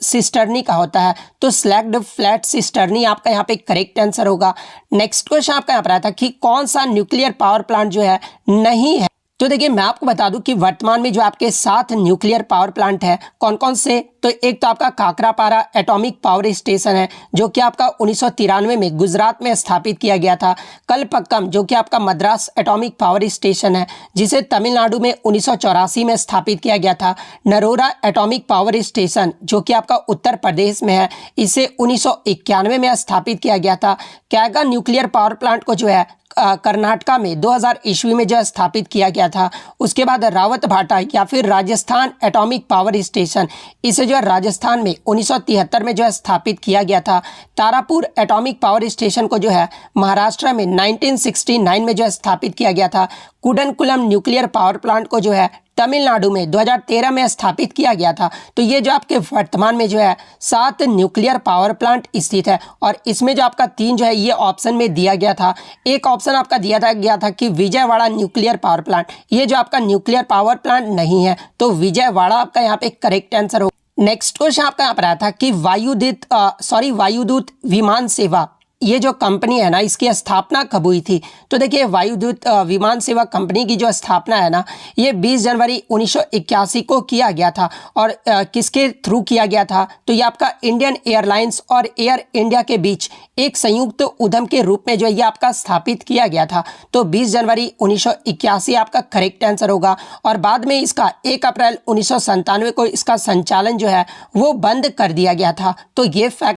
सिस्टर्नी का होता है। तो स्लैग्ड फ्लैट सिस्टर्नी आपका यहाँ पे करेक्ट आंसर होगा। नेक्स्ट क्वेश्चन आपका यहाँ पर आया था कि कौन सा न्यूक्लियर पावर प्लांट जो है नहीं है। तो देखिए मैं आपको बता दूं कि वर्तमान में जो आपके 7 न्यूक्लियर पावर प्लांट है कौन कौन से, तो एक तो आपका काकरापारा एटॉमिक पावर स्टेशन है जो कि आपका 1993 में गुजरात में स्थापित किया गया था। कलपक्कम जो कि आपका मद्रास एटॉमिक पावर स्टेशन है जिसे तमिलनाडु में 1984 में स्थापित किया गया था। नरोरा एटॉमिक पावर स्टेशन जो कि आपका उत्तर प्रदेश में है, इसे 1991 में स्थापित किया गया था। कैगा न्यूक्लियर पावर प्लांट को जो है कर्नाटका में 2000 ईस्वी में जो स्थापित किया गया था। उसके बाद रावत भाटा या फिर राजस्थान एटॉमिक पावर स्टेशन, इसे जो है राजस्थान में 1973 में जो है स्थापित किया गया था। तारापुर एटॉमिक पावर स्टेशन को जो है महाराष्ट्र में 1969 में जो है स्थापित किया गया था। कुडनकुलम न्यूक्लियर पावर प्लांट को जो है तमिलनाडु में 2013 में स्थापित किया गया था। तो ये जो आपके वर्तमान में जो है 7 न्यूक्लियर पावर प्लांट स्थित है। और इसमें जो आपका 3 जो है ये ऑप्शन में दिया गया था। एक ऑप्शन आपका दिया गया था कि विजयवाड़ा न्यूक्लियर पावर प्लांट, ये जो आपका न्यूक्लियर पावर प्लांट नहीं है। तो विजयवाड़ा आपका यहाँ पे करेक्ट आंसर हो। नेक्स्ट क्वेश्चन आपका यहाँ पर आया था कि वायुदूत विमान सेवा ये जो कंपनी है ना, इसकी स्थापना कब हुई थी। तो देखिए वायुदूत विमान सेवा कंपनी की जो स्थापना है ना, ये 20 जनवरी 1981 को किया गया था। और किसके थ्रू किया गया था, तो ये आपका इंडियन एयरलाइंस और एयर इंडिया के बीच एक संयुक्त उद्यम के रूप में जो ये आपका स्थापित किया गया था। तो 20 जनवरी 1981 आपका करेक्ट आंसर होगा। और बाद में इसका 1 अप्रैल 1997 को इसका संचालन जो है वो बंद कर दिया गया था। तो ये फैक्ट